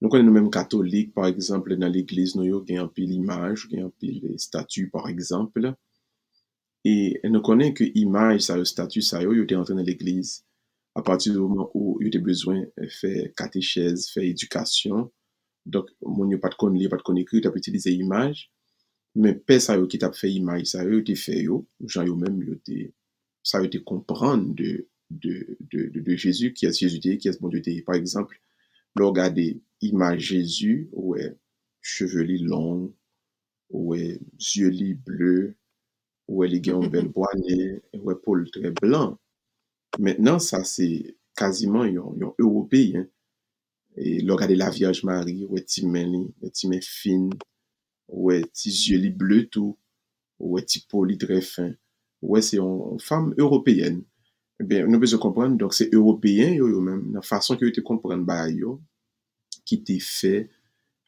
Nous connaissons nous-mêmes catholiques, par exemple, dans l'église, nous avons un pile image, un pile statue, par exemple. Et nous connaissons que image, ça, le statut, ça, yo, était entré dans l'église à partir du moment où il y a besoin de faire catéchèse, faire éducation. Donc, mon yo pas de connaître, lire, pas de connaître écrire, tu as utilisé image. Mais père ça yo qui t'a fait image, ça yo te fait yo, gens yo même yo te, ça yo te comprendre de Jésus, qui est Jésus, qui est bon Dieu. Par exemple, le regarder image Jésus, ouais, cheveux li longs, ouais, yeux li bleus, ouais, les gars ont belle bonnet, ouais, peau très blanc. Maintenant, ça, c'est quasiment un européen. Et le regarder la Vierge Marie, ouais, ti main fine, ouais, ti yeux li bleu tout, ouais, ti peau li très fin. Ouais, c'est une femme européenne. Eh bien, nous besoin comprendre, donc c'est européen, yo même, la façon que tu comprends, bah, yo, qui t'est fait,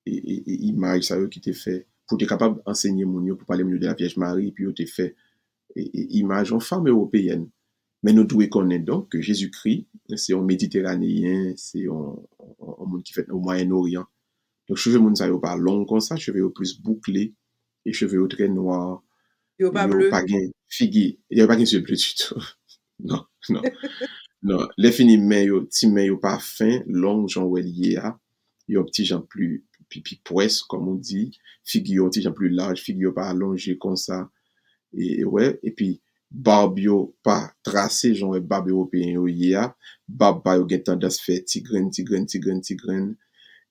et image, ça, qui t'est fait, pour être capable d'enseigner mon yo, pour parler de la Vierge Marie, puis yo t'est fait, et image en femme européenne. Mais nous devons connaître donc que Jésus-Christ, c'est un Méditerranéen, c'est un monde qui fait au Moyen-Orient. Donc, cheveux moun sa yo pas long comme ça, cheveux yo plus bouclés, et cheveux yo très noirs, Yo pas yo bleu. pas gen figi, yo pas gen yeux bleu du tout. Non, non, non. Les fini men yo, ti men yo pas fin, long, genre wè lié a, yo petit genre plus puis presse, comme on dit, figure un petit peu plus large, figure pas allongé comme ça, et ouais, et puis, barbe yo pas tracé, genre barbe européen yo ya, barbe pa yo gen tendance fait tigren, tigren, tigren, tigren,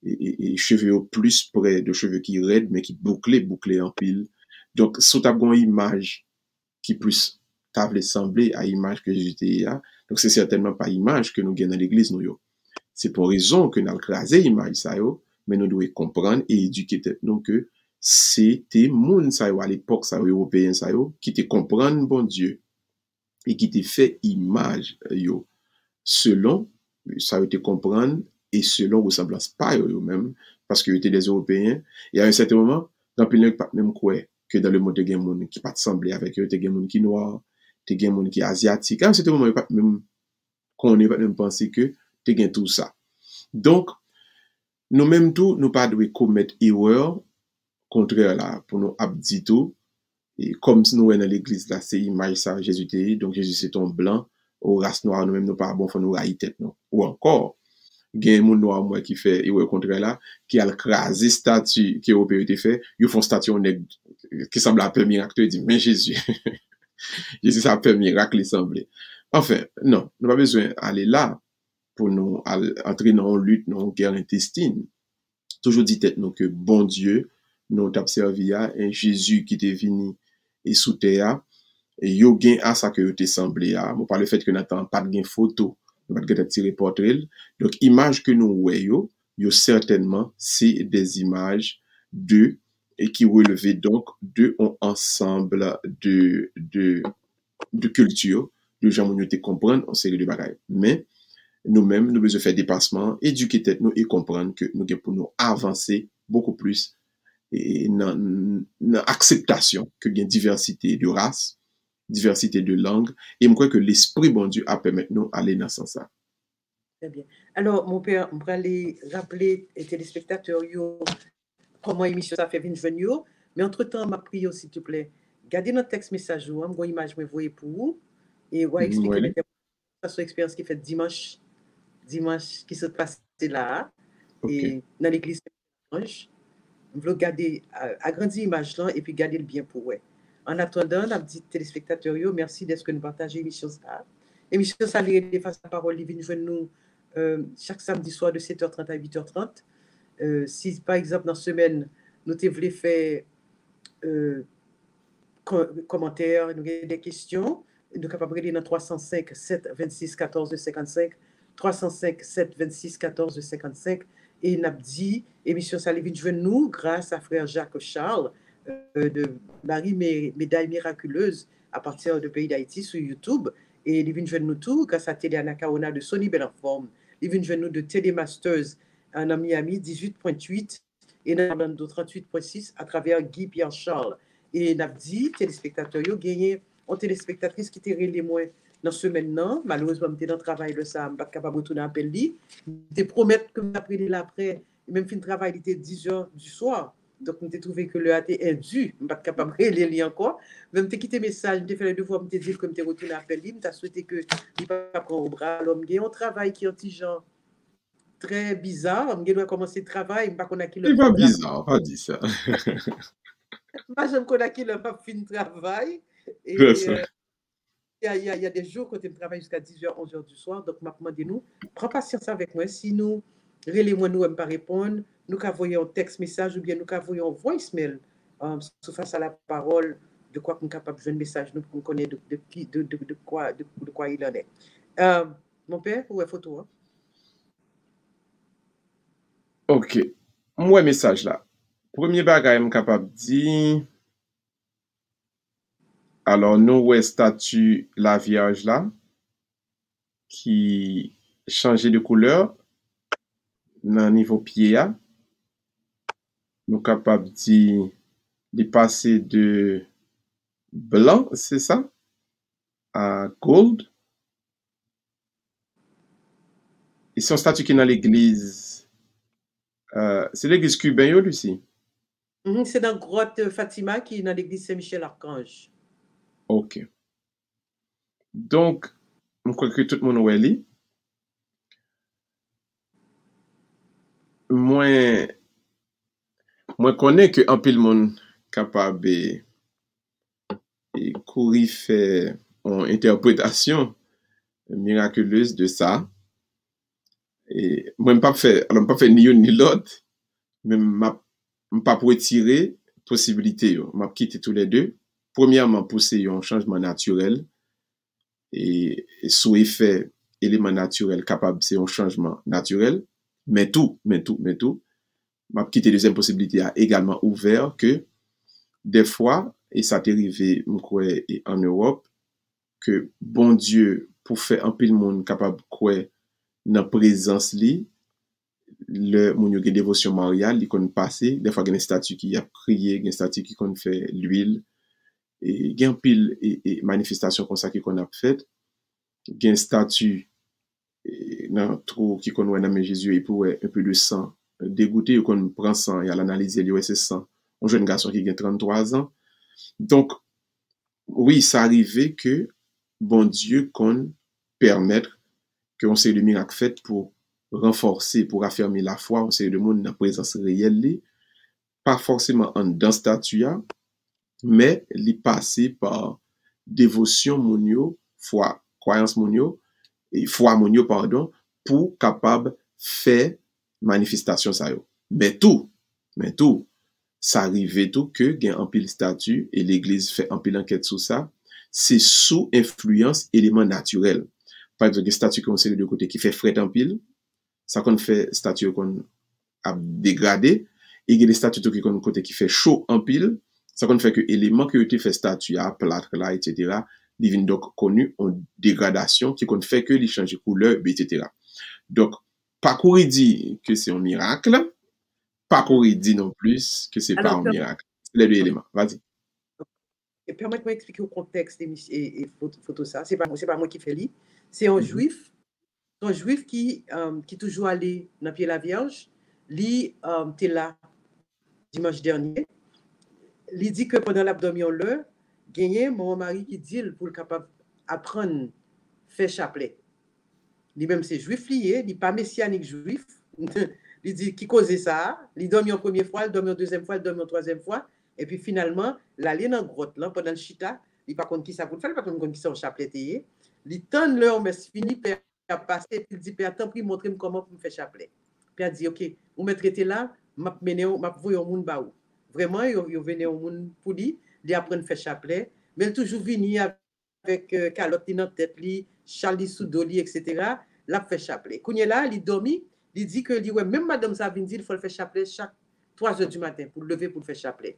et cheveux yo plus près de cheveux qui raide, mais qui bouclé en pile. Donc, sous ta gon image qui plus ta vle semblé à image que j'étais là, donc c'est certainement pas image que nous gagnons dans l'église nous yo. C'est pour raison que nous avons crasé image ça yo, mais nous devons comprendre et éduquer tête nous que c'était moun ça yo à l'époque ça yo européen ça yo qui te comprendre bon Dieu et qui te fait image yo selon ça yo te comprendre et selon ressemblance pas yo même parce que yo étaient des européens et à un certain moment dans le pas même quoi que dans le monde il y a des gens qui pas sembler avec eux, il y a des gens qui noirs, il y a des gens qui asiatiques. À un certain moment, il pas même qu'on n'est pas même penser que il y a tout ça. Donc, nous-mêmes tout, nous pas devons commettre erreur contraire là pour nous abdire tout et comme si nous dans l'église là, c'est image ça Jésus t'est donc Jésus c'est ton blanc aux races noires nous-mêmes nous pas bon faut nous railler tête non. Ou encore il y a un monde noir moi qui fait erreur contraire là qui a crasé statue qui européen était fait, ils font statue qui semble un peu miracle, il dit mais Jésus Jésus ça fait miracle il semblait. Enfin, non, nous pas besoin aller là pour nous entrer dans une lutte, dans une guerre intestine. Toujours dit tête nous que bon Dieu nous t'a servi à un Jésus qui était venu et sous terre et yo gain à ça que yo te semblé à. Moi par le fait que n'attend pas de gain photo, nous pas de tirer portrait. Donc image que nous voyons, yo certainement c'est des images de et qui relevaient donc de un ensemble de culture, de gens qui te comprendre en série de bagages. Mais nous-mêmes, nous devons faire dépassement, éduquer tête nous et comprendre que nous devons pour nous avancer beaucoup plus et dans l'acceptation que il y a diversité de races, diversité de langues, et je crois que l'esprit bon Dieu a permis nous aller dans ce sens. Très bien. Alors, mon père, on va aller rappeler aux téléspectateurs comment l'émission ça fait venir venir. Mais entre-temps, m'a prié, s'il te plaît, gardez notre texte message, on va image me voyez pour vous et on va expliquer son expérience qui fait dimanche qui se passe là et dans l'église Ange. On veut garder agrandir l'image là et puis garder le bien pour ouais. En attendant, on a dit téléspectateurs, merci d'être que nous partageons l'émission ça. L'émission ça les face à parole, ils viennent nous chaque samedi soir de 7h30 à 8h30. Si par exemple dans la semaine, nous voulons faire commentaires, nous avons des questions, nous sommes capables de regarder dans 305 7 26 14 55, 305 7 26 14 55, et nous avons dit, émission Salivine Jouen nous, grâce à frère Jacques Charles, de Marie Médaille Miraculeuse, à partir du pays d'Haïti sur YouTube, et Livin Jouen nous tout, grâce à Télé Anacaona de Sony Bellenforme, Livin Jouen nous de Télémasters en Miami 18.8 et dans Orlando 38.6 à travers Guy Pierre Charles. Et n'a dit téléspectateurs yo gagné en téléspectatrice qui était relé moi dans ce maintenant malheureusement j'étais dans le travail de ça pas capable de retourner appel li te promettre que après l'après même fin de travail il était 10h du soir donc on t'a trouvé que le a été indu pas capable de relé li encore même te quitté message me fait les deux fois me dire que me retourner appel li me souhaité que il pas prendre au bras l'homme gagne un travail qui est petit genre très bizarre je dois commencer le travail pas qu'on a qui le c'est pas bizarre pas dit ça. Moi, je me connais qui n'a pas fini de travail. Et il y a des jours quand tu travailles jusqu'à 10h, 11h du soir. Donc, je demandé nous, prends patience avec moi. Si nous, relais-moi, nous, ne pas répondre, nous envoyons un texte message ou bien nous envoyons un voicemail sous face à la parole de quoi qu'on est capable de jouer un message, nous, pour qu'on connaisse de quoi il en est. Mon père, où est photo? Hein? Ok. Moi, message là. Premier bagage, je suis capable de dire. Alors, nous, ouais, statue la Vierge là, qui changeait de couleur dans le niveau pied. Nous capable de dire, de passer de blanc, c'est ça, à gold. Et son statue qui est dans l'église, c'est l'église cubaine, Lucie? C'est dans grotte Fatima qui est dans l'église Saint-Michel-Archange. Ok. Donc, je crois que tout le monde est là. Moi, Moi, connais que un pile monde capable et courir fait une interprétation miraculeuse de ça. Et moi, je pas fait ni l'un ni l'autre, mais je pas pour retirer possibilité. Je quitter tous les deux. Premièrement, pousser un changement naturel et sous effet élément naturel capable, c'est un changement naturel. Mais tout, m'a quitté deuxième possibilité a également ouvert que des fois, et ça t'est arrivé, en Europe, que bon Dieu, pour faire un peu le monde capable quoi dans présence li, le moun yo gen dévotion mariale, li kon passé, des fois gen des statues qui a prié, gen statues qui kon fait l'huile, et gen pile et manifestation comme ça qui kon a fait, gen statue dans trou qui kon wè nan men Jésus et pour un peu de sang dégoûté, qu'on prend sang et à l'analyser, il y a c'est sang. Un jeune garçon qui a 33 ans. Donc, oui, ça arrivait que bon Dieu qu'on permettre qu'on s'est de miracle fait pour renforcer, pour affirmer la foi, on s'est de monde dans la présence réelle, pas forcément en dans statut, mais li passé par dévotion monio, foi, croyance monio, et foi monio, pardon, pour capable faire manifestation ça yo. Mais tout, ça arrive tout que gen un pile statut et l'église fait un pile enquête sur ça, c'est sous influence élément naturel. Par exemple, des statues qu'on sait de côté qui fait fret en pile, ça qu'on fait statue qu'on a dégradé, et il y a des statues qui qu'on côté qui fait chaud en pile, ça qu'on fait que élément que tu fait statue à plâtre là, etc., ils viennent donc connu en dégradation qui qu'on fait que les change de couleur, etc. Donc, pas qu'on dit que c'est un miracle, pas qu'on dit non plus que c'est pas un miracle. C'est les deux éléments. Vas-y. Et permettez-moi d'expliquer au contexte et photo ça. C'est pas moi qui fais li. C'est un juif qui toujours allé dans pied la Vierge. Lui était là dimanche dernier. Il dit que pendant l'abdomen le gagné mon mari qui dit pour le capable apprendre faire chapelet. Lui-même c'est juif lié, il pas messianique juif. Il dit qui causait ça, il dormi en première fois, il dormi en deuxième fois, il dormi en troisième fois et puis finalement l'aller dans grotte là pendant le chita, il pas compte qui ça pour faire, pas compte qui ça chapelet est. Il tend l'heure mais fini père a passé puis il dit père tant pis montrer comment pour me faire chapelet. Père dit OK, vous me traitez là, m'a mené m'a voyer au monde ba ou. Vraiment yo venait au monde pour lui, il apprendre faire chapelet, mais il toujours venir avec calotte dans tête li, Charlie sous doli etc. l'a fait chapelet. Kounya là, il dormi, il dit que lui ouais même madame ça vient dire il faut le faire chapelet chaque 3h du matin pour lever pour le faire chapelet.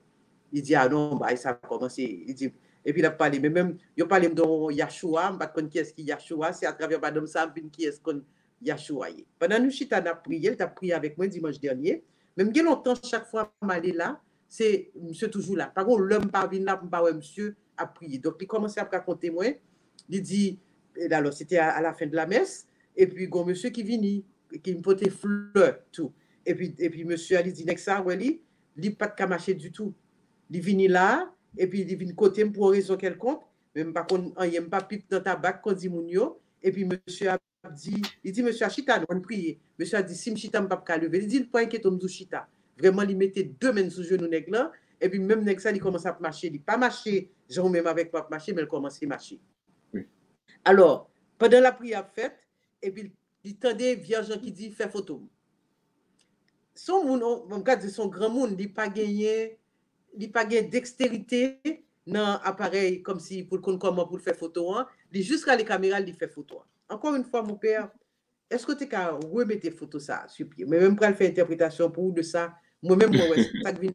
Il dit ah non bah ça a commencé, il dit et puis il a parlé mais même il a parlé de Yahshua, pas connait qui est qui Yahshua, c'est à travers madame ça qui est qu'on Yahshua. Pendant nous chita n'a prié, il a prié avec moi dimanche dernier, même bien longtemps chaque fois m'aller là, c'est monsieur toujours là. Par contre l'homme pas vinn là pas ouais monsieur a prié. Donc il commence à raconter moi, il dit alors c'était à la fin de la messe et puis gon monsieur qui vini qui me portait fleur tout et puis monsieur a dit nexa ouais li pas de marcher du tout. Il vini là et puis il vient côté pour raison quelconque même pas qu'on aime pas pipe dans tabac qu'on dit moun yo et puis monsieur a dit il dit monsieur Chita on prier monsieur a dit si Chita pas ka lever il dit pas inquiète on Chita vraiment il mettait deux mains sous genou nèg là et puis même nèg ça il commence à marcher il pas marcher genre même avec pas marcher mais il commence à marcher. Oui. Alors pendant la prière faite et puis il tendait vierge qui dit fais photo son moun on garde son grand monde il pas gagné dextérité dans appareil comme si pour comment pour faire photo il jusqu'à les caméras il fait photo. Encore une fois mon père est-ce que tu as remettre tes photos ça sur pied mais même pour faire interprétation pour de ça moi-même moi ouais ça devient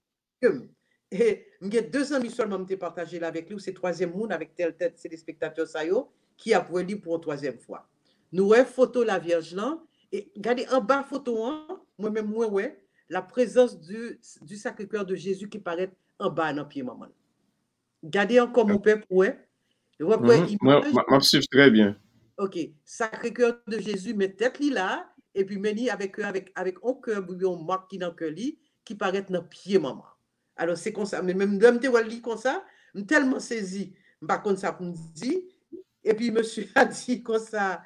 et j'ai 2 amis seulement me partager là avec lui c'est troisième monde avec tel tête c'est des spectateurs ça yo qui a pour lui pour une troisième fois nous ouais photo la vierge là et regardez en bas photo moi-même moi ouais la présence du Sacré-Cœur de Jésus qui paraît en bas dans pied maman. Gardez encore mon père pour moi je suis très bien. OK, Sacré-Cœur de Jésus met tête là et puis meni avec un cœur bouillon marque qui dans cœur qui paraît dans pied maman. Alors c'est comme ça mais même l'homme te lit comme ça, tellement saisi, pas comme ça pour me dire et puis monsieur a dit comme ça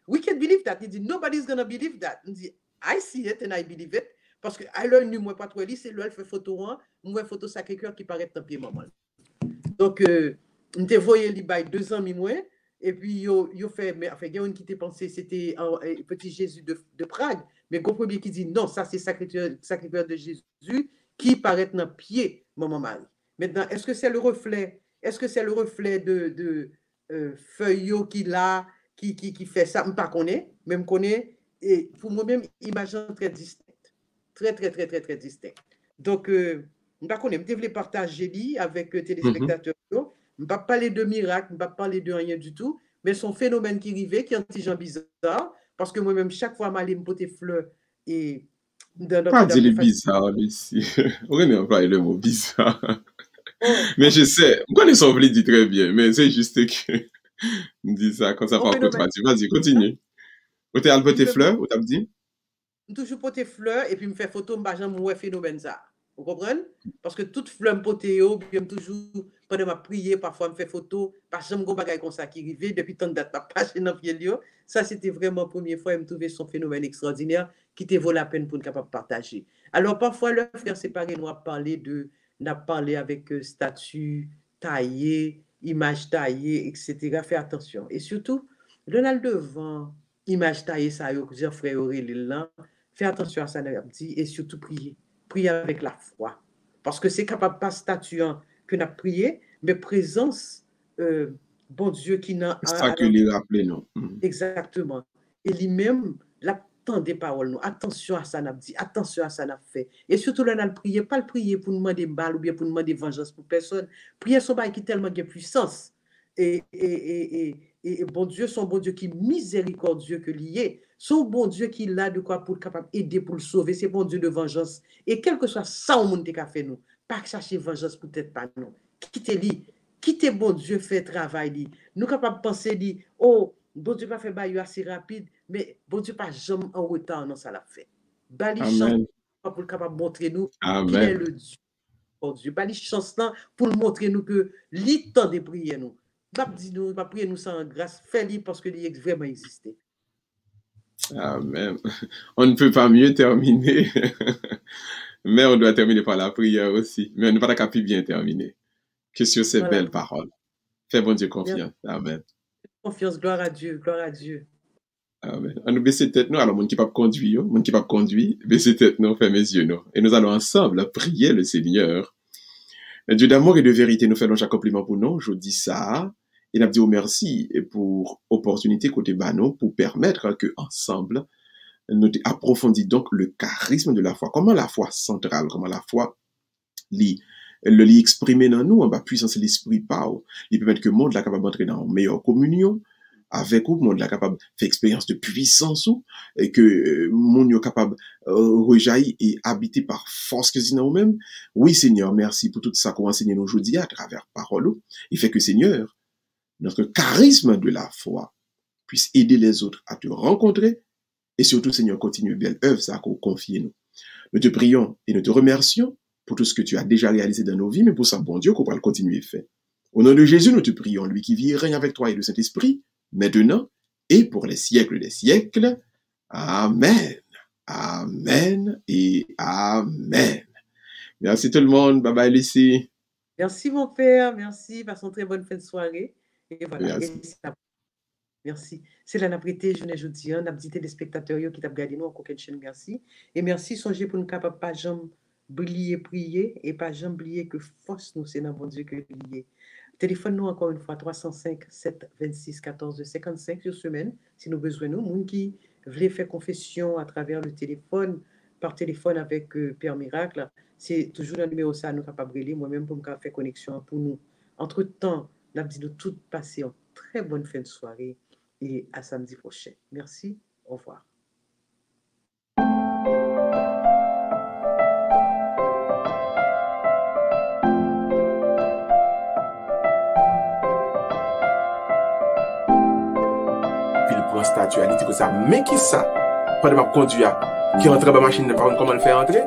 we can believe that. Il dit nobody's going to believe that. Il dit I see it and I believe it. Parce que à l'œil nu, moi, pas trop c'est l'œil fait photo, moi, photo Sacré-Cœur qui paraît dans pied maman. Donc, je te voyais li bay 2 ans, moi, et puis, yo fait, mais enfin, il y a une qui t'a pensé, c'était un petit Jésus de Prague, mais le premier qui dit non, ça c'est Sacré-Cœur de Jésus qui paraît dans pied maman Marie. Maintenant, est-ce que c'est le reflet de Feuillot qui fait ça? Je ne connais pas, même connais, et pour moi-même, image très distincte. Très, très, très, très, très distincte. Donc, je ne connais pas, je voulais partager avec les téléspectateurs. Je ne vais pas parler de miracle, je ne vais pas parler de rien du tout, mais son phénomène qui arrivait, qui est un petit genre bizarre, parce que moi-même, chaque fois, je me porter fleurs et Pas dire les bizarres ici. Oui, mais employer le mot bizarre. Mais je sais, je connais son dit très bien, mais c'est juste que je dis ça quand ça part contre. Vas-y, continue. Ou t'es alboté fleurs, ou t'as dit? Toujours porter fleurs et puis me faire photo, je ne sais phénomène ça. Vous comprenez? Parce que toute fleur me porter, bien toujours, pendant ma prière, parfois me faire photo, parce que je me bagage comme ça qui arrivait depuis tant de date, pas dans le ça c'était vraiment la première fois que je trouvais son phénomène extraordinaire qui te vaut la peine pour nous capable partager. Alors parfois, le frère séparé nous a parlé avec statut taillé, image taillée, etc. Fais attention. Et surtout, le devant image taillée, ça y est, frère Aurélie là, fais attention à ça, dit, et surtout prier. Prier avec la foi. Parce que c'est capable pas statut que nous avons prié, mais présence, bon Dieu qui n'a. C'est ça que lui rappelé, non? Exactement. Et lui-même, l'attend des paroles, nous. Attention à ça, n'a dit, attention à ça, n'a fait. Et surtout, là, n'a prié, pas le prier pour nous demander balle ou bien pour nous demander vengeance pour personne. Prier son bail qui tellement de puissance. Et bon Dieu, son bon Dieu qui est miséricordieux que lié, son bon Dieu qui l'a de quoi pour capable aider pour le sauver, c'est bon Dieu de vengeance. Et quel que soit ça au monde qui a fait nous, pas chercher vengeance peut-être pas nous. Quittez bon Dieu fait travail nous capable penser dit oh bon Dieu pas fait bail assez rapide, mais bon Dieu pas jamais en retard non ça l'a fait. Bali chance pour capable montrer nous qu'il est le Dieu. Bon Dieu, bali chance pour montrer nous que li temps de prier nous. Pas prier nous sans grâce, fais-le parce que il vraiment existé. Amen. On ne peut pas mieux terminer, mais on doit terminer par la prière aussi. Mais on ne va pas bien terminer que sur ces belles paroles. Fais bon Dieu confiance. Amen. Confiance, gloire à Dieu, gloire à Dieu. Amen. On nous baisse tête nous, alors mon qui pas conduire, baisse tête nous, ferme les yeux nous, et nous allons ensemble prier le Seigneur. Dieu d'amour et de vérité nous faisons chaque compliment pour nous. Je dis ça. Et nous disons merci pour l'opportunité côté Bano pour permettre que ensemble nous approfondissions donc le charisme de la foi. Comment la foi centrale, comment la foi le exprimer dans nous, en bas puissance de l'esprit par. Il permet que le monde là capable d'entrer dans une meilleure communion avec vous, le monde là capable de faire expérience de puissance et que le monde est capable rejaillir et habiter par force que c'est dans nous-mêmes. Oui Seigneur, merci pour tout ça qu'on enseigne nous aujourd'hui à travers parole. Il fait que Seigneur, notre charisme de la foi puisse aider les autres à te rencontrer et surtout, Seigneur, continue belle œuvre, ça qu'on confie nous. Nous te prions et nous te remercions pour tout ce que tu as déjà réalisé dans nos vies, mais pour ça, bon Dieu, qu'on va le continuer faire. Au nom de Jésus, nous te prions, lui qui vit et règne avec toi et le Saint-Esprit, maintenant et pour les siècles des siècles. Amen. Amen et Amen. Merci tout le monde. Bye bye, Lucie. Merci mon père, merci. Passons très bonne fin de soirée. Et voilà. Merci. C'est la naprité, je ne dis pas, n'a dit les spectateurs qui t'ont regardé nous en coquette chaîne, merci. Et merci, songez pour nous capables pas jamais briller, prier, et pas jamais oublier que force nous, c'est dans bon Dieu que lié. Téléphone nous encore une fois, 305 7 26 14 55 sur semaine, si nous besoin nous. Moun qui voulait faire confession à travers le téléphone, par téléphone avec Père Miracle, c'est toujours le numéro ça, nous capables de briller, moi-même pour me faire connexion pour nous. Entre-temps, nous avons dit de tout passer en très bonne fin de soirée et à samedi prochain. Merci, au revoir. Puis il prend statue, il dit que ça, mais qui ça? Pendant ma conduire, qui rentre dans la machine, ne pas comment le faire entrer?